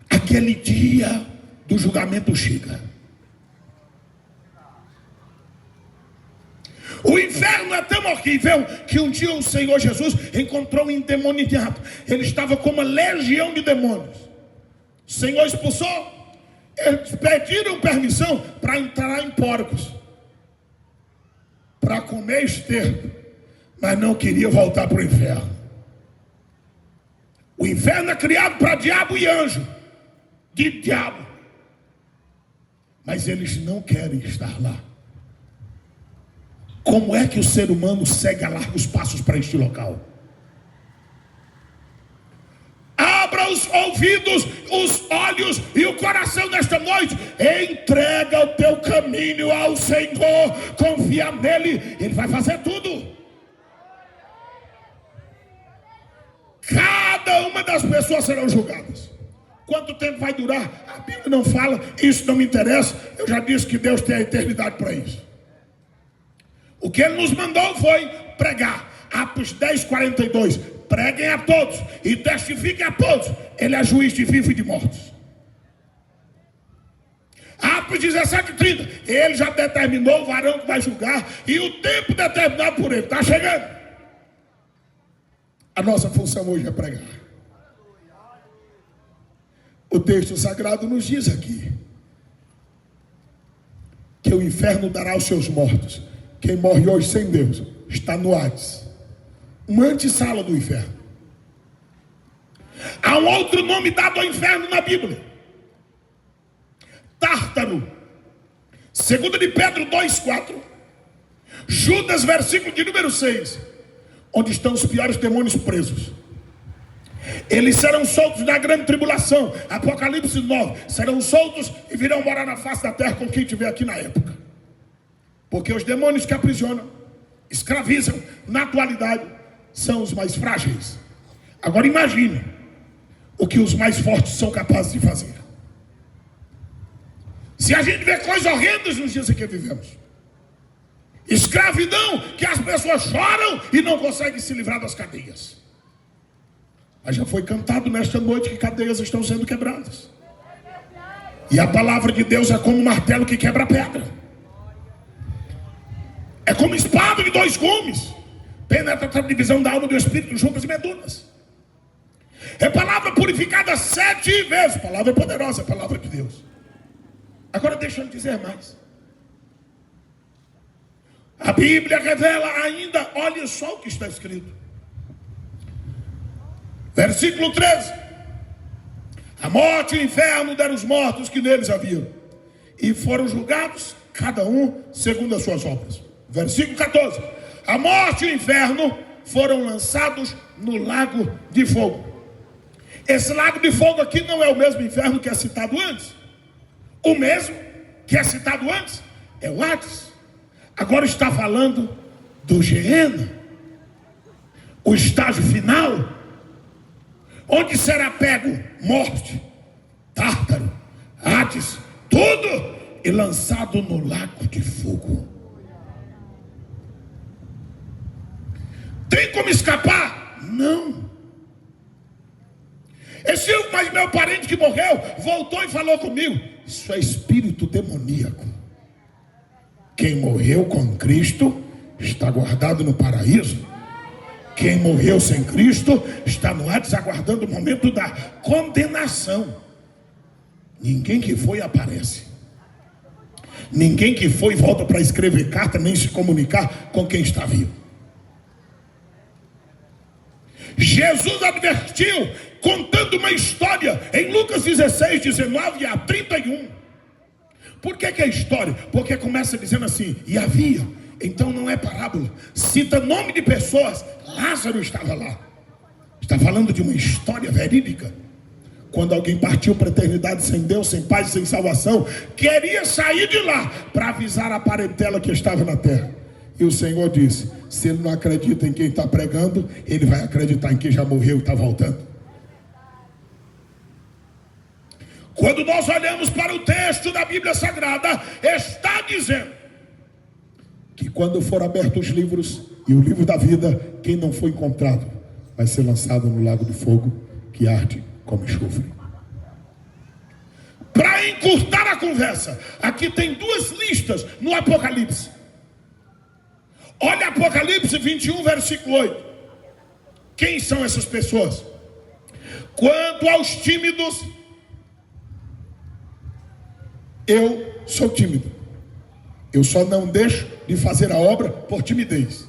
Speaker 3: Aquele dia do julgamento chega. O inferno é tão horrível que um dia o Senhor Jesus encontrou um endemoniado. Ele estava com uma legião de demônios. O Senhor expulsou. Eles pediram permissão para entrar em porcos, para comer esterco, mas não queria voltar para o inferno. O inferno é criado para diabo e anjo, de diabo, mas eles não querem estar lá. Como é que o ser humano segue a largos passos para este local? Abra os ouvidos, os olhos e o coração nesta noite. Entrega o teu caminho ao Senhor, confia nele, ele vai fazer tudo. Cada uma das pessoas serão julgadas. Quanto tempo vai durar? A Bíblia não fala, isso não me interessa. Eu já disse que Deus tem a eternidade para isso. O que ele nos mandou foi pregar. Atos 10, 42. Preguem a todos e testifiquem a todos. Ele é juiz de vivos e de mortos. Atos 17, 30. Ele já determinou o varão que vai julgar. E o tempo determinado por ele está chegando. A nossa função hoje é pregar. O texto sagrado nos diz aqui que o inferno dará aos seus mortos. Quem morre hoje sem Deus está no Hades, uma antessala do inferno. Há um outro nome dado ao inferno na Bíblia: Tártaro. 2 de Pedro 2,4, Judas, versículo de número 6, onde estão os piores demônios presos. Eles serão soltos na grande tribulação. Apocalipse 9, serão soltos e virão morar na face da terra com quem tiver aqui na época. Porque os demônios que aprisionam, escravizam, na atualidade, são os mais frágeis. Agora imagine o que os mais fortes são capazes de fazer. Se a gente vê coisas horrendas nos dias em que vivemos, escravidão, que as pessoas choram e não conseguem se livrar das cadeias. Mas já foi cantado nesta noite que cadeias estão sendo quebradas. E a palavra de Deus é como um martelo que quebra a pedra. É como espada de dois gumes. Penetra a divisão da alma, do espírito, juntas e medulas. É palavra purificada 7 vezes. Palavra poderosa, palavra de Deus. Agora deixa eu dizer mais. A Bíblia revela ainda, olha só o que está escrito. Versículo 13. A morte e o inferno deram os mortos que neles haviam, e foram julgados cada um segundo as suas obras. Versículo 14. A morte e o inferno foram lançados no lago de fogo. Esse lago de fogo aqui não é o mesmo inferno que é citado antes. O mesmo que é citado antes é o Hades. Agora está falando do Geena, o estágio final, onde será pego morte, Tártaro, Hades, tudo, e lançado no lago de fogo. Tem como escapar? Não. Mas meu parente que morreu voltou e falou comigo: isso é espírito demoníaco. Quem morreu com Cristo está guardado no paraíso. Quem morreu sem Cristo está no Hades, aguardando o momento da condenação. Ninguém que foi aparece. Ninguém que foi volta para escrever carta, nem se comunicar com quem está vivo. Jesus advertiu, contando uma história em Lucas 16, 19 a 31. Por que é história? Porque começa dizendo assim: e havia, então não é parábola, cita nome de pessoas. Lázaro estava lá. Está falando de uma história verídica. Quando alguém partiu para a eternidade sem Deus, sem paz, sem salvação, queria sair de lá para avisar a parentela que estava na terra. E o Senhor disse: se ele não acredita em quem está pregando, ele vai acreditar em quem já morreu e está voltando. Quando nós olhamos para o texto da Bíblia Sagrada, está dizendo que quando for abertos os livros e o livro da vida, quem não foi encontrado vai ser lançado no lago de fogo que arde como enxofre. Para encurtar a conversa, aqui tem duas listas no Apocalipse. Olha Apocalipse 21, versículo 8. Quem são essas pessoas? Quanto aos tímidos, eu sou tímido. Eu só não deixo de fazer a obra por timidez.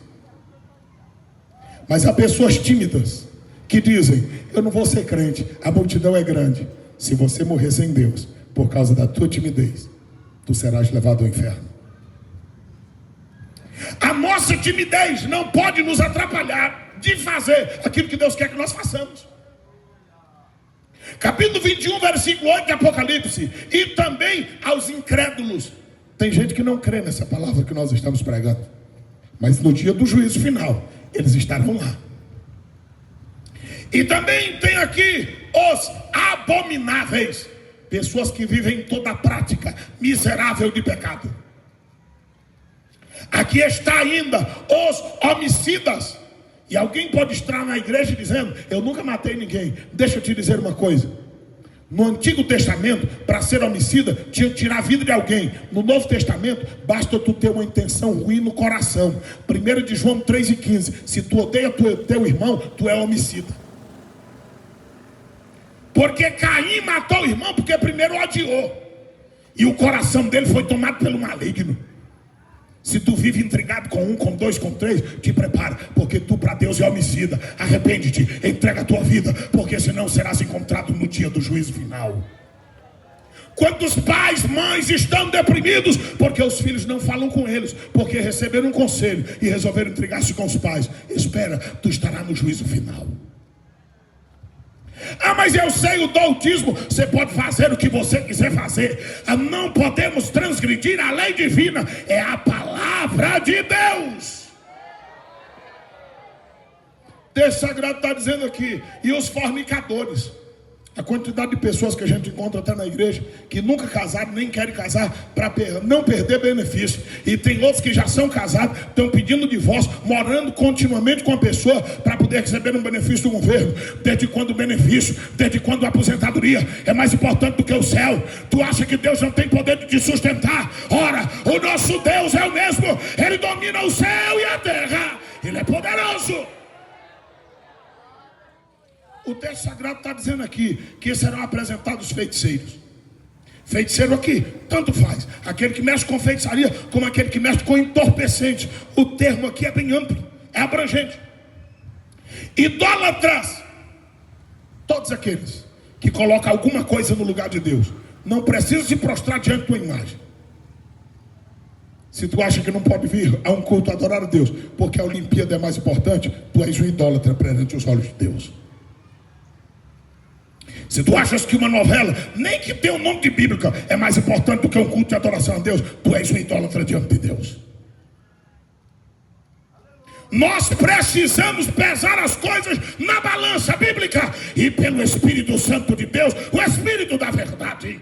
Speaker 3: Mas há pessoas tímidas que dizem: eu não vou ser crente, a multidão é grande. Se você morrer sem Deus, por causa da tua timidez, tu serás levado ao inferno. A nossa timidez não pode nos atrapalhar de fazer aquilo que Deus quer que nós façamos. Capítulo 21, versículo 8 de Apocalipse. E também aos incrédulos. Tem gente que não crê nessa palavra que nós estamos pregando, mas no dia do juízo final, eles estarão lá. E também tem aqui os abomináveis, pessoas que vivem toda a prática miserável de pecado. Aqui está ainda os homicidas. E alguém pode estar na igreja dizendo: eu nunca matei ninguém. Deixa eu te dizer uma coisa. No Antigo Testamento, para ser homicida, tinha que tirar a vida de alguém. No Novo Testamento, basta tu ter uma intenção ruim no coração. 1 de João 3,15. Se tu odeia teu irmão, tu é homicida. Porque Caim matou o irmão porque primeiro odiou. E o coração dele foi tomado pelo maligno. Se tu vive intrigado com um, com dois, com três, te prepara, porque tu para Deus é homicida. Arrepende-te, entrega a tua vida, porque senão serás encontrado no dia do juízo final. Quantos pais, mães estão deprimidos porque os filhos não falam com eles, porque receberam um conselho e resolveram entregar-se com os pais? Espera, tu estarás no juízo final. Ah, mas eu sei o doutismo. Você pode fazer o que você quiser fazer. Não podemos transgredir a lei divina. É a palavra de Deus. O texto sagrado está dizendo aqui: e os fornicadores. A quantidade de pessoas que a gente encontra até na igreja que nunca casaram, nem querem casar, para não perder benefício. E tem outros que já são casados, estão pedindo divórcio, morando continuamente com a pessoa para poder receber um benefício do governo. Desde quando o benefício, desde quando a aposentadoria é mais importante do que o céu? Tu acha que Deus não tem poder de te sustentar? Ora, o nosso Deus é o mesmo. Ele domina o céu e a terra. Ele é poderoso. O texto sagrado está dizendo aqui que serão apresentados feiticeiros. Feiticeiro aqui, tanto faz. Aquele que mexe com feitiçaria, como aquele que mexe com entorpecente. O termo aqui é bem amplo, é abrangente. Idólatras, todos aqueles que colocam alguma coisa no lugar de Deus. Não precisam se prostrar diante de uma imagem. Se tu acha que não pode vir a um culto adorar a Deus, porque a Olimpíada é mais importante, tu és um idólatra perante os olhos de Deus. Se tu achas que uma novela, nem que tenha um nome de bíblica, é mais importante do que um culto de adoração a Deus, tu és um idólatra diante de Deus. Nós precisamos pesar as coisas na balança bíblica e pelo Espírito Santo de Deus, o Espírito da verdade.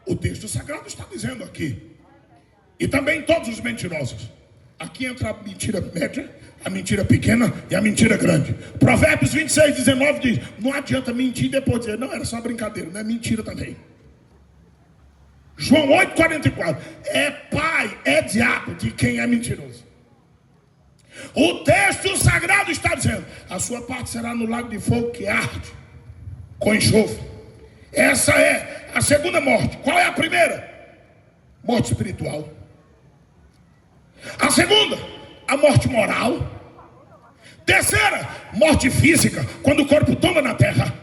Speaker 3: O texto sagrado está dizendo aqui. E também todos os mentirosos. Aqui entra a mentira média, a mentira pequena e a mentira grande. Provérbios 26, 19 diz: não adianta mentir e depois dizer, não, era só brincadeira, não é mentira também. João 8, 44, é pai, é diabo de quem é mentiroso. O texto sagrado está dizendo: a sua parte será no lago de fogo que arde com enxofre. Essa é a segunda morte. Qual é a primeira? Morte espiritual. A segunda, a morte moral. Terceira, morte física, quando o corpo toma na terra.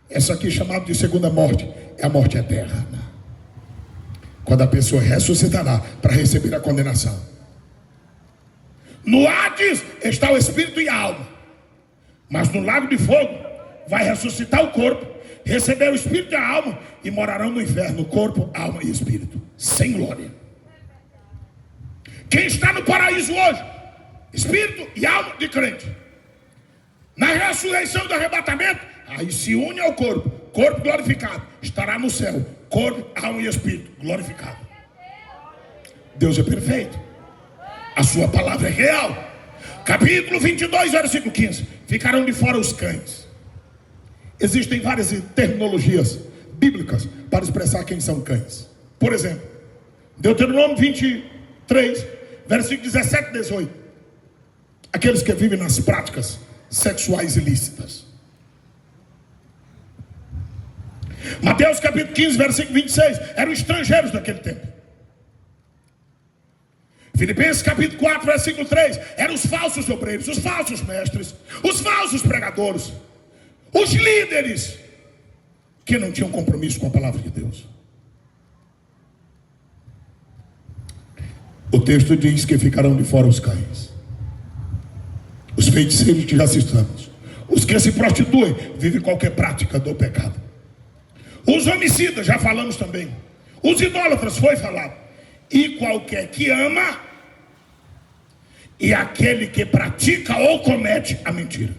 Speaker 3: Essa aqui, chamada de segunda morte, é a morte eterna, quando a pessoa ressuscitará para receber a condenação. No Hades está o espírito e a alma, mas no lago de fogo vai ressuscitar o corpo, receber o espírito e a alma, e morarão no inferno, corpo, alma e espírito, sem glória. Quem está no paraíso hoje? Espírito e alma de crente. Na ressurreição do arrebatamento, aí se une ao corpo, corpo glorificado, estará no céu, corpo, alma e espírito glorificado. Deus é perfeito, a sua palavra é real. Capítulo 22, versículo 15: ficarão de fora os cães. Existem várias terminologias bíblicas para expressar quem são cães. Por exemplo, Deuteronômio 23, versículo 17 e 18: aqueles que vivem nas práticas sexuais ilícitas. Mateus capítulo 15, versículo 26, eram estrangeiros daquele tempo. Filipenses capítulo 4, versículo 3, eram os falsos obreiros, os falsos mestres, os falsos pregadores, os líderes que não tinham compromisso com a palavra de Deus. O texto diz que ficarão de fora os cães, os feiticeiros que já citamos, os que se prostituem, vivem qualquer prática do pecado, os homicidas, já falamos também, os idólatras, foi falado, e qualquer que ama, e aquele que pratica ou comete a mentira.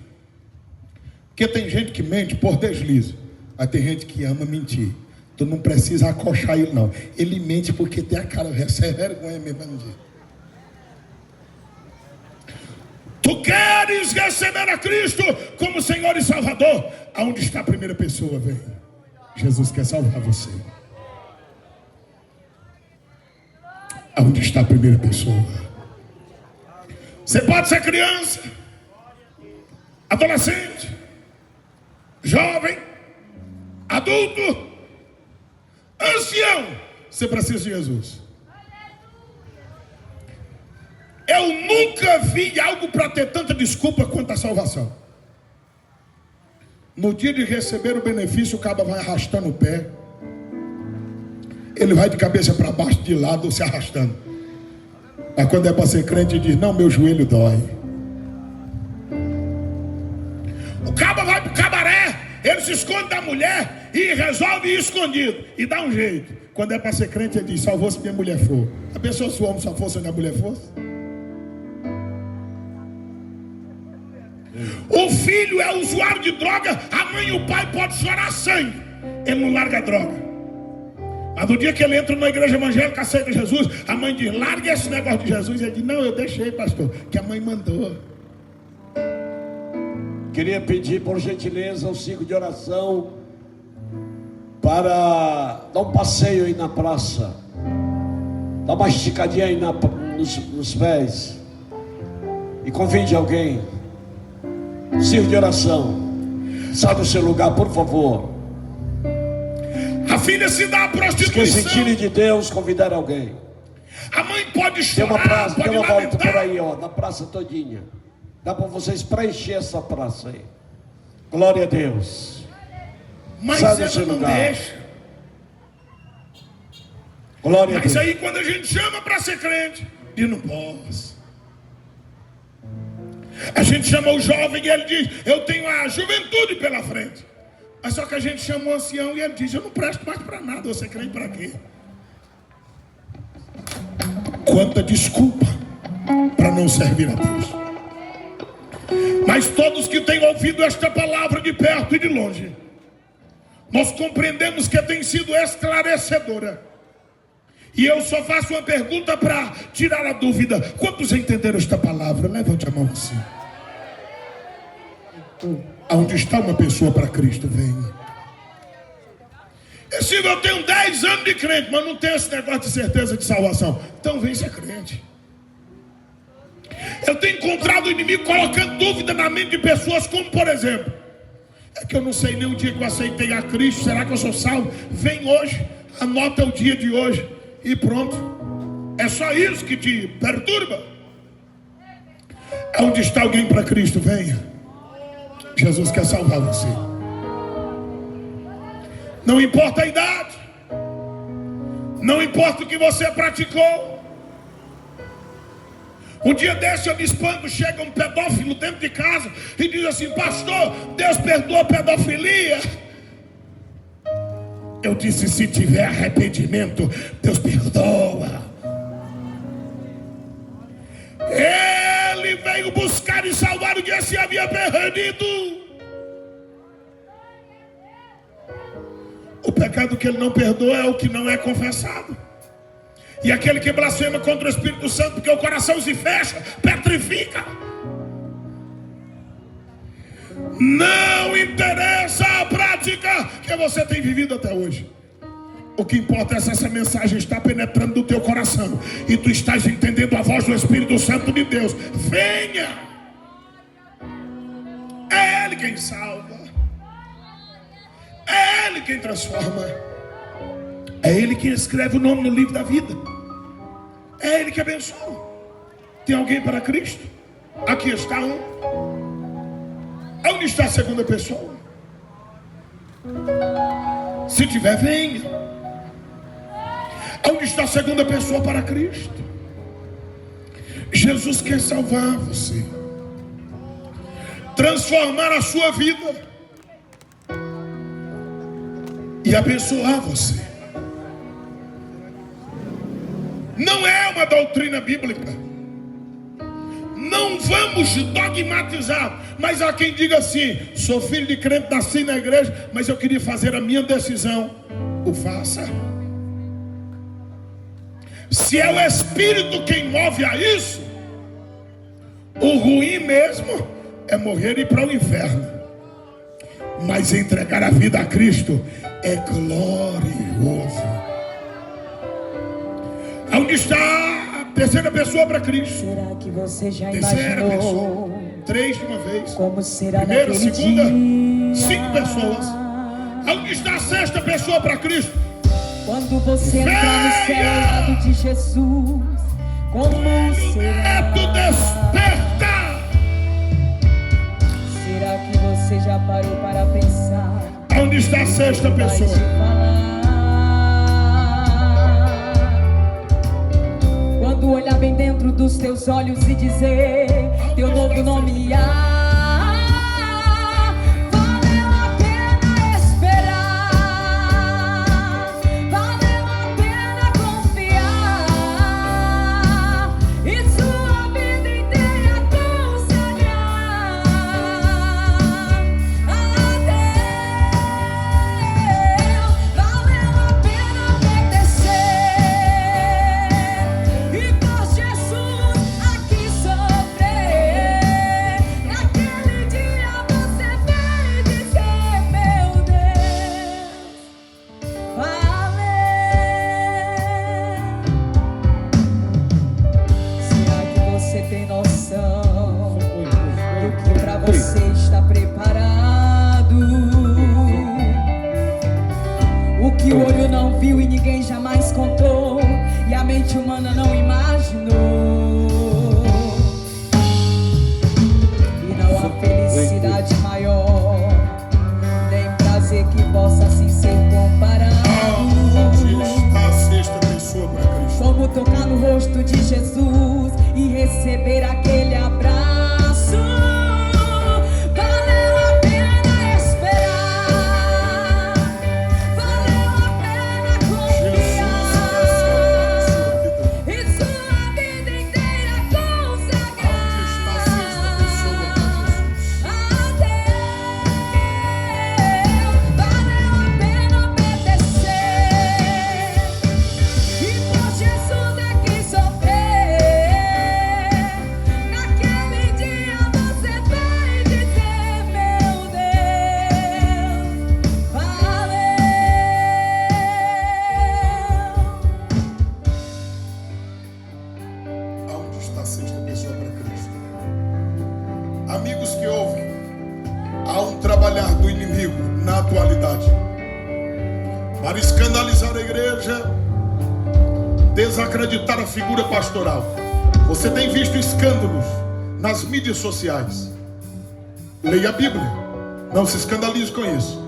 Speaker 3: Porque tem gente que mente por deslize, mas tem gente que ama mentir. Tu não precisa acochar ele não. Ele mente porque tem a cara, sem vergonha mesmo. Tu queres receber a Cristo como Senhor e Salvador? Aonde está a primeira pessoa? Vem. Jesus quer salvar você. Aonde está a primeira pessoa? Você pode ser criança, adolescente, jovem, adulto, ancião. Você precisa de Jesus. Eu nunca vi algo para ter tanta desculpa quanto a salvação. No dia de receber o benefício, o cabo vai arrastando o pé. Ele vai de cabeça para baixo, de lado, se arrastando. Mas quando é para ser crente, ele diz: não, meu joelho dói. O cabo vai para o cabaré, ele se esconde da mulher e resolve ir escondido e dá um jeito. Quando é para ser crente, ele diz: salvou se minha mulher for. A pessoa, se o homem só fosse, se a mulher fosse. O filho é usuário de droga, a mãe e o pai podem chorar sangue, ele não larga a droga. Mas no dia que ele entra na igreja evangélica, aceita Jesus, a mãe diz: larga esse negócio de Jesus. Ele diz: não, eu deixei, pastor, que a mãe mandou.
Speaker 4: Queria pedir por gentileza ao ciclo de oração para dar um passeio aí na praça, dar uma esticadinha aí nos pés e convide alguém. Ciclo de oração, sai do seu lugar, por favor.
Speaker 3: A filha se dá à prostituição.
Speaker 4: Se sentirem de Deus, convidar alguém.
Speaker 3: A mãe pode chorar,
Speaker 4: tem uma praça,
Speaker 3: pode
Speaker 4: tem uma volta
Speaker 3: lamentar.
Speaker 4: por aí, ó, na praça todinha. Dá para vocês preencher essa praça aí. Glória a Deus.
Speaker 3: Mas
Speaker 4: sai do
Speaker 3: ela
Speaker 4: seu
Speaker 3: não
Speaker 4: lugar.
Speaker 3: deixa.
Speaker 4: Glória a
Speaker 3: Mas
Speaker 4: Deus.
Speaker 3: aí quando a gente chama para ser crente, diz não posso. A gente chama o jovem e ele diz, eu tenho a juventude pela frente. Mas só que a gente chama o ancião e ele diz, eu não presto mais para nada, você crente para quê? Quanta desculpa para não servir a Deus. Mas todos que têm ouvido esta palavra de perto e de longe, nós compreendemos que tem sido esclarecedora. E eu só faço uma pergunta para tirar a dúvida. Quantos entenderam esta palavra? Levante a mão assim. Aonde está uma pessoa para Cristo, venha. E se eu tenho 10 anos de crente, mas não tenho esse negócio de certeza de salvação, então vem ser crente. Eu tenho encontrado o inimigo colocando dúvida na mente de pessoas, como por exemplo, é que eu não sei nem o dia que eu aceitei a Cristo, será que eu sou salvo? Vem hoje, anota o dia de hoje e pronto. É só isso que te perturba? Onde está alguém para Cristo? Venha. Jesus quer salvar você. Não importa a idade, não importa o que você praticou. Um dia desse eu me espanto, chega um pedófilo dentro de casa e diz assim, pastor, Deus perdoa a pedofilia. Eu disse, se tiver arrependimento, Deus perdoa. Ele veio buscar e salvar o que se havia perdido. O pecado que ele não perdoa é o que não é confessado. E aquele que blasfema contra o Espírito Santo, porque o coração se fecha, petrifica. Não interessa a prática que você tem vivido até hoje. O que importa é se essa mensagem está penetrando no teu coração e tu estás entendendo a voz do Espírito Santo de Deus. Venha. É Ele quem salva. É Ele quem transforma. É Ele quem escreve o nome no livro da vida. É Ele que abençoa. Tem alguém para Cristo? Aqui está um. Onde está a segunda pessoa? Se tiver, venha. Onde está a segunda pessoa para Cristo? Jesus quer salvar você, transformar a sua vida e abençoar você. Não é uma doutrina bíblica. Não vamos dogmatizar. Mas há quem diga assim, sou filho de crente, nasci na igreja, mas eu queria fazer a minha decisão. O faça. Se é o Espírito quem move a isso, o ruim mesmo é morrer e ir para o inferno. Mas entregar a vida a Cristo é glorioso. Onde está a terceira pessoa para Cristo?
Speaker 5: Será que você já
Speaker 2: Terceira
Speaker 5: imaginou
Speaker 2: pessoa. 3 de uma vez.
Speaker 5: como será
Speaker 2: Primeira,
Speaker 5: naquele
Speaker 2: segunda,
Speaker 5: dia?
Speaker 2: 5 pessoas. Onde está a sexta pessoa para Cristo?
Speaker 5: Quando você entrar no céu ao lado de Jesus, como será?
Speaker 2: Tu desperta.
Speaker 5: Será que você já parou para pensar?
Speaker 2: Onde está a sexta
Speaker 5: Vai te
Speaker 2: pessoa?
Speaker 5: falar. Quando olhar bem dentro dos teus olhos e dizer teu novo nome, valeu a pena esperar, valeu a pena confiar e sua vida inteira consagrar a Deus. Valeu a pena obedecer e por Jesus aqui sofrer. Naquele dia você veio dizer, meu Deus, valeu. Será que você tem noção do que pra você está preparado? O que o olho não viu e ninguém jamais contou, e a mente humana não imaginou. E não há felicidade maior, nem prazer que possa assim ser comparado.
Speaker 2: Onde está a sexta pessoa
Speaker 3: na atualidade para escandalizar a igreja, desacreditar a figura pastoral. Você tem visto escândalos nas mídias sociais. Leia a Bíblia, não se escandalize com isso.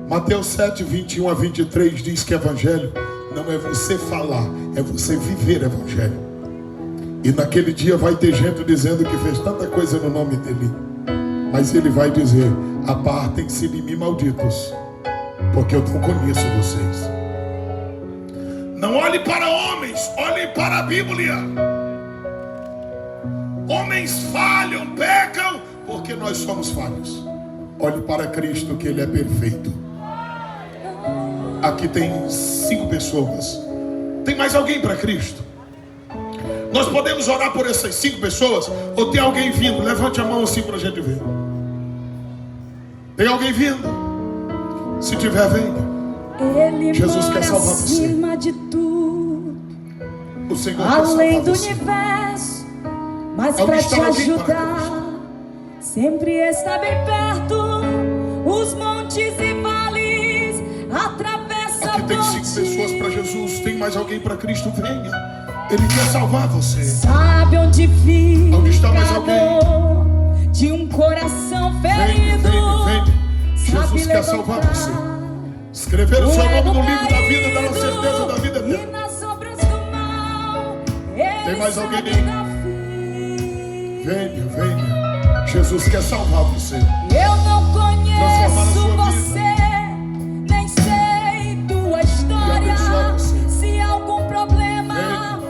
Speaker 3: Mateus 7, 21 a 23 diz que evangelho não é você falar, é você viver evangelho. E naquele dia vai ter gente dizendo que fez tanta coisa no nome dele, mas ele vai dizer: apartem-se de mim, malditos, porque eu não conheço vocês. Não olhe para homens, olhe para a Bíblia. Homens falham, pecam, porque nós somos falhos. Olhe para Cristo, que ele é perfeito. Aqui tem 5 pessoas. Tem mais alguém para Cristo? Nós podemos orar por essas 5 pessoas? Ou tem alguém vindo? Levante a mão assim para a gente ver. Tem alguém vindo? Se tiver, venha.
Speaker 5: Ele
Speaker 3: Jesus quer salvar você.
Speaker 5: acima de tudo,
Speaker 3: O Senhor quer
Speaker 5: além
Speaker 3: salvar
Speaker 5: do
Speaker 3: você.
Speaker 5: universo, mas
Speaker 3: Alguém
Speaker 5: para te
Speaker 3: está aqui para
Speaker 5: ajudar, sempre está bem perto. Os montes e vales atravessa
Speaker 3: Aqui tem 5 pessoas para Jesus. Tem mais alguém para Cristo? Venha. Ele quer salvar você.
Speaker 5: Sabe onde fica
Speaker 3: Onde está mais
Speaker 5: a
Speaker 3: alguém?
Speaker 5: dor de um coração ferido?
Speaker 3: Vem. Jesus
Speaker 5: Sabe
Speaker 3: quer salvar
Speaker 5: levantar
Speaker 3: você. Escrever o seu nome no livro da vida, dá uma certeza da vida
Speaker 5: e
Speaker 3: dele.
Speaker 5: nas obras do mal,
Speaker 3: Tem mais alguém
Speaker 5: sabe
Speaker 3: aí?
Speaker 5: da fim.
Speaker 3: Venha. Jesus quer salvar você.
Speaker 5: Eu não
Speaker 3: Transformar a
Speaker 5: conheço
Speaker 3: sua
Speaker 5: você, nem sei tua história.
Speaker 3: abençoar você.
Speaker 5: Se algum problema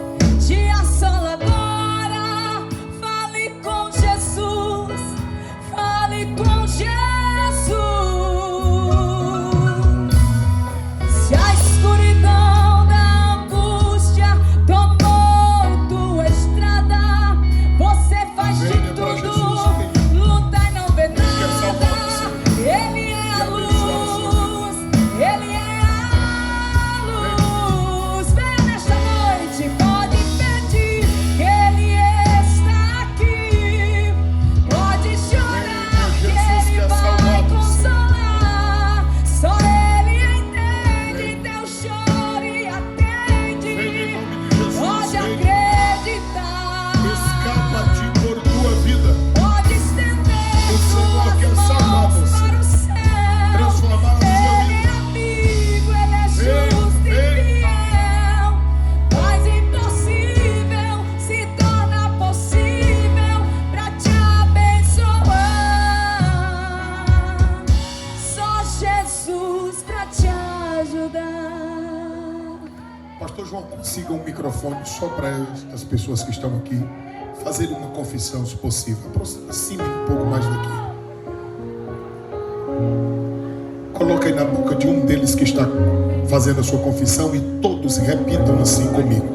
Speaker 5: te assola agora, fale com Jesus, fale com Jesus. Se a escuridão da angústia tomou tua estrada, você faz de
Speaker 3: Venha pra
Speaker 5: tudo,
Speaker 3: Jesus, venha.
Speaker 5: luta e não vê
Speaker 3: quer salvar
Speaker 5: nada.
Speaker 3: você.
Speaker 5: Ele é a luz, Ele é a luz. Venha nesta noite, pode pedir que Ele está aqui. Pode chorar, que
Speaker 3: Jesus
Speaker 5: Ele
Speaker 3: quer salvar
Speaker 5: vai
Speaker 3: você.
Speaker 5: consolar. Só Ele entende teu choro e atende.
Speaker 3: Venha em nome de Jesus.
Speaker 5: Pode
Speaker 3: Venha.
Speaker 5: acreditar,
Speaker 3: Escapa-te por tua vida.
Speaker 5: pode estender
Speaker 3: O Senhor quer
Speaker 5: tuas
Speaker 3: salvar
Speaker 5: mãos
Speaker 3: você.
Speaker 5: para o céu.
Speaker 3: Transformar a sua
Speaker 5: Ele
Speaker 3: vida.
Speaker 5: é amigo, Ele é justo
Speaker 3: Vem.
Speaker 5: e fiel. Faz impossível, se torna possível para te abençoar. Só Jesus para te ajudar.
Speaker 3: Pastor João, consiga um microfone só para as pessoas que estão aqui fazerem uma confissão, se possível. Aproxime um pouco mais daqui. Coloca aí na boca de um deles que está fazendo a sua confissão e todos repitam assim comigo.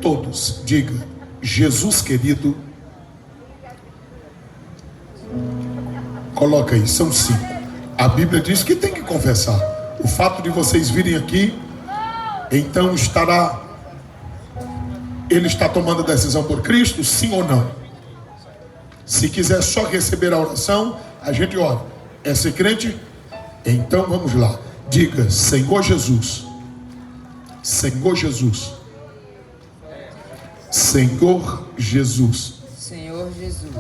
Speaker 3: Todos, diga: Jesus querido. Coloca aí, são 5. A Bíblia diz que tem que confessar. O fato de vocês virem aqui, então ele está tomando a decisão por Cristo, sim ou não? Se quiser só receber a oração, a gente ora. É ser crente? Então vamos lá. Diga: Senhor Jesus. Senhor Jesus. Senhor Jesus.
Speaker 6: Senhor Jesus,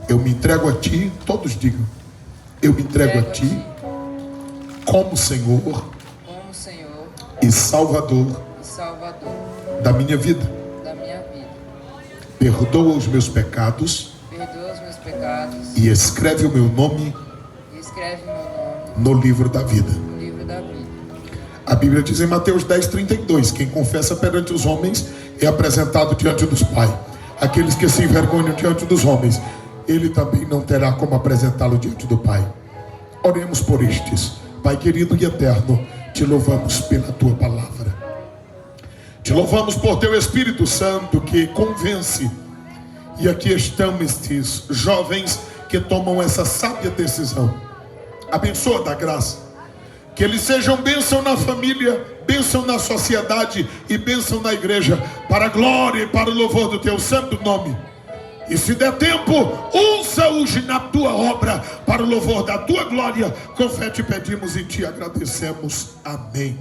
Speaker 3: Eu me entrego a Ti. Todos digam: eu me entrego a Ti como Senhor
Speaker 6: como Senhor
Speaker 3: e Salvador
Speaker 6: e Salvador
Speaker 3: da minha vida.
Speaker 6: da minha vida.
Speaker 3: Perdoa os meus pecados
Speaker 6: Perdoa os meus pecados
Speaker 3: e escreve o meu nome
Speaker 6: e escreve meu nome
Speaker 3: no livro da vida.
Speaker 6: no livro da vida.
Speaker 3: A Bíblia diz em Mateus 10:32: quem confessa perante os homens é apresentado diante dos pais. Aqueles que se envergonham diante dos homens, ele também não terá como apresentá-lo diante do Pai. Oremos por estes. Pai querido e eterno, te louvamos pela tua palavra. Te louvamos por teu Espírito Santo que convence. E aqui estão estes jovens que tomam essa sábia decisão. Abençoa da graça. Que eles sejam bênção na família, bênção na sociedade e bênção na igreja, para a glória e para o louvor do teu santo nome. E se der tempo, usa-os na tua obra, para o louvor da tua glória. Com fé te pedimos e te agradecemos. Amém.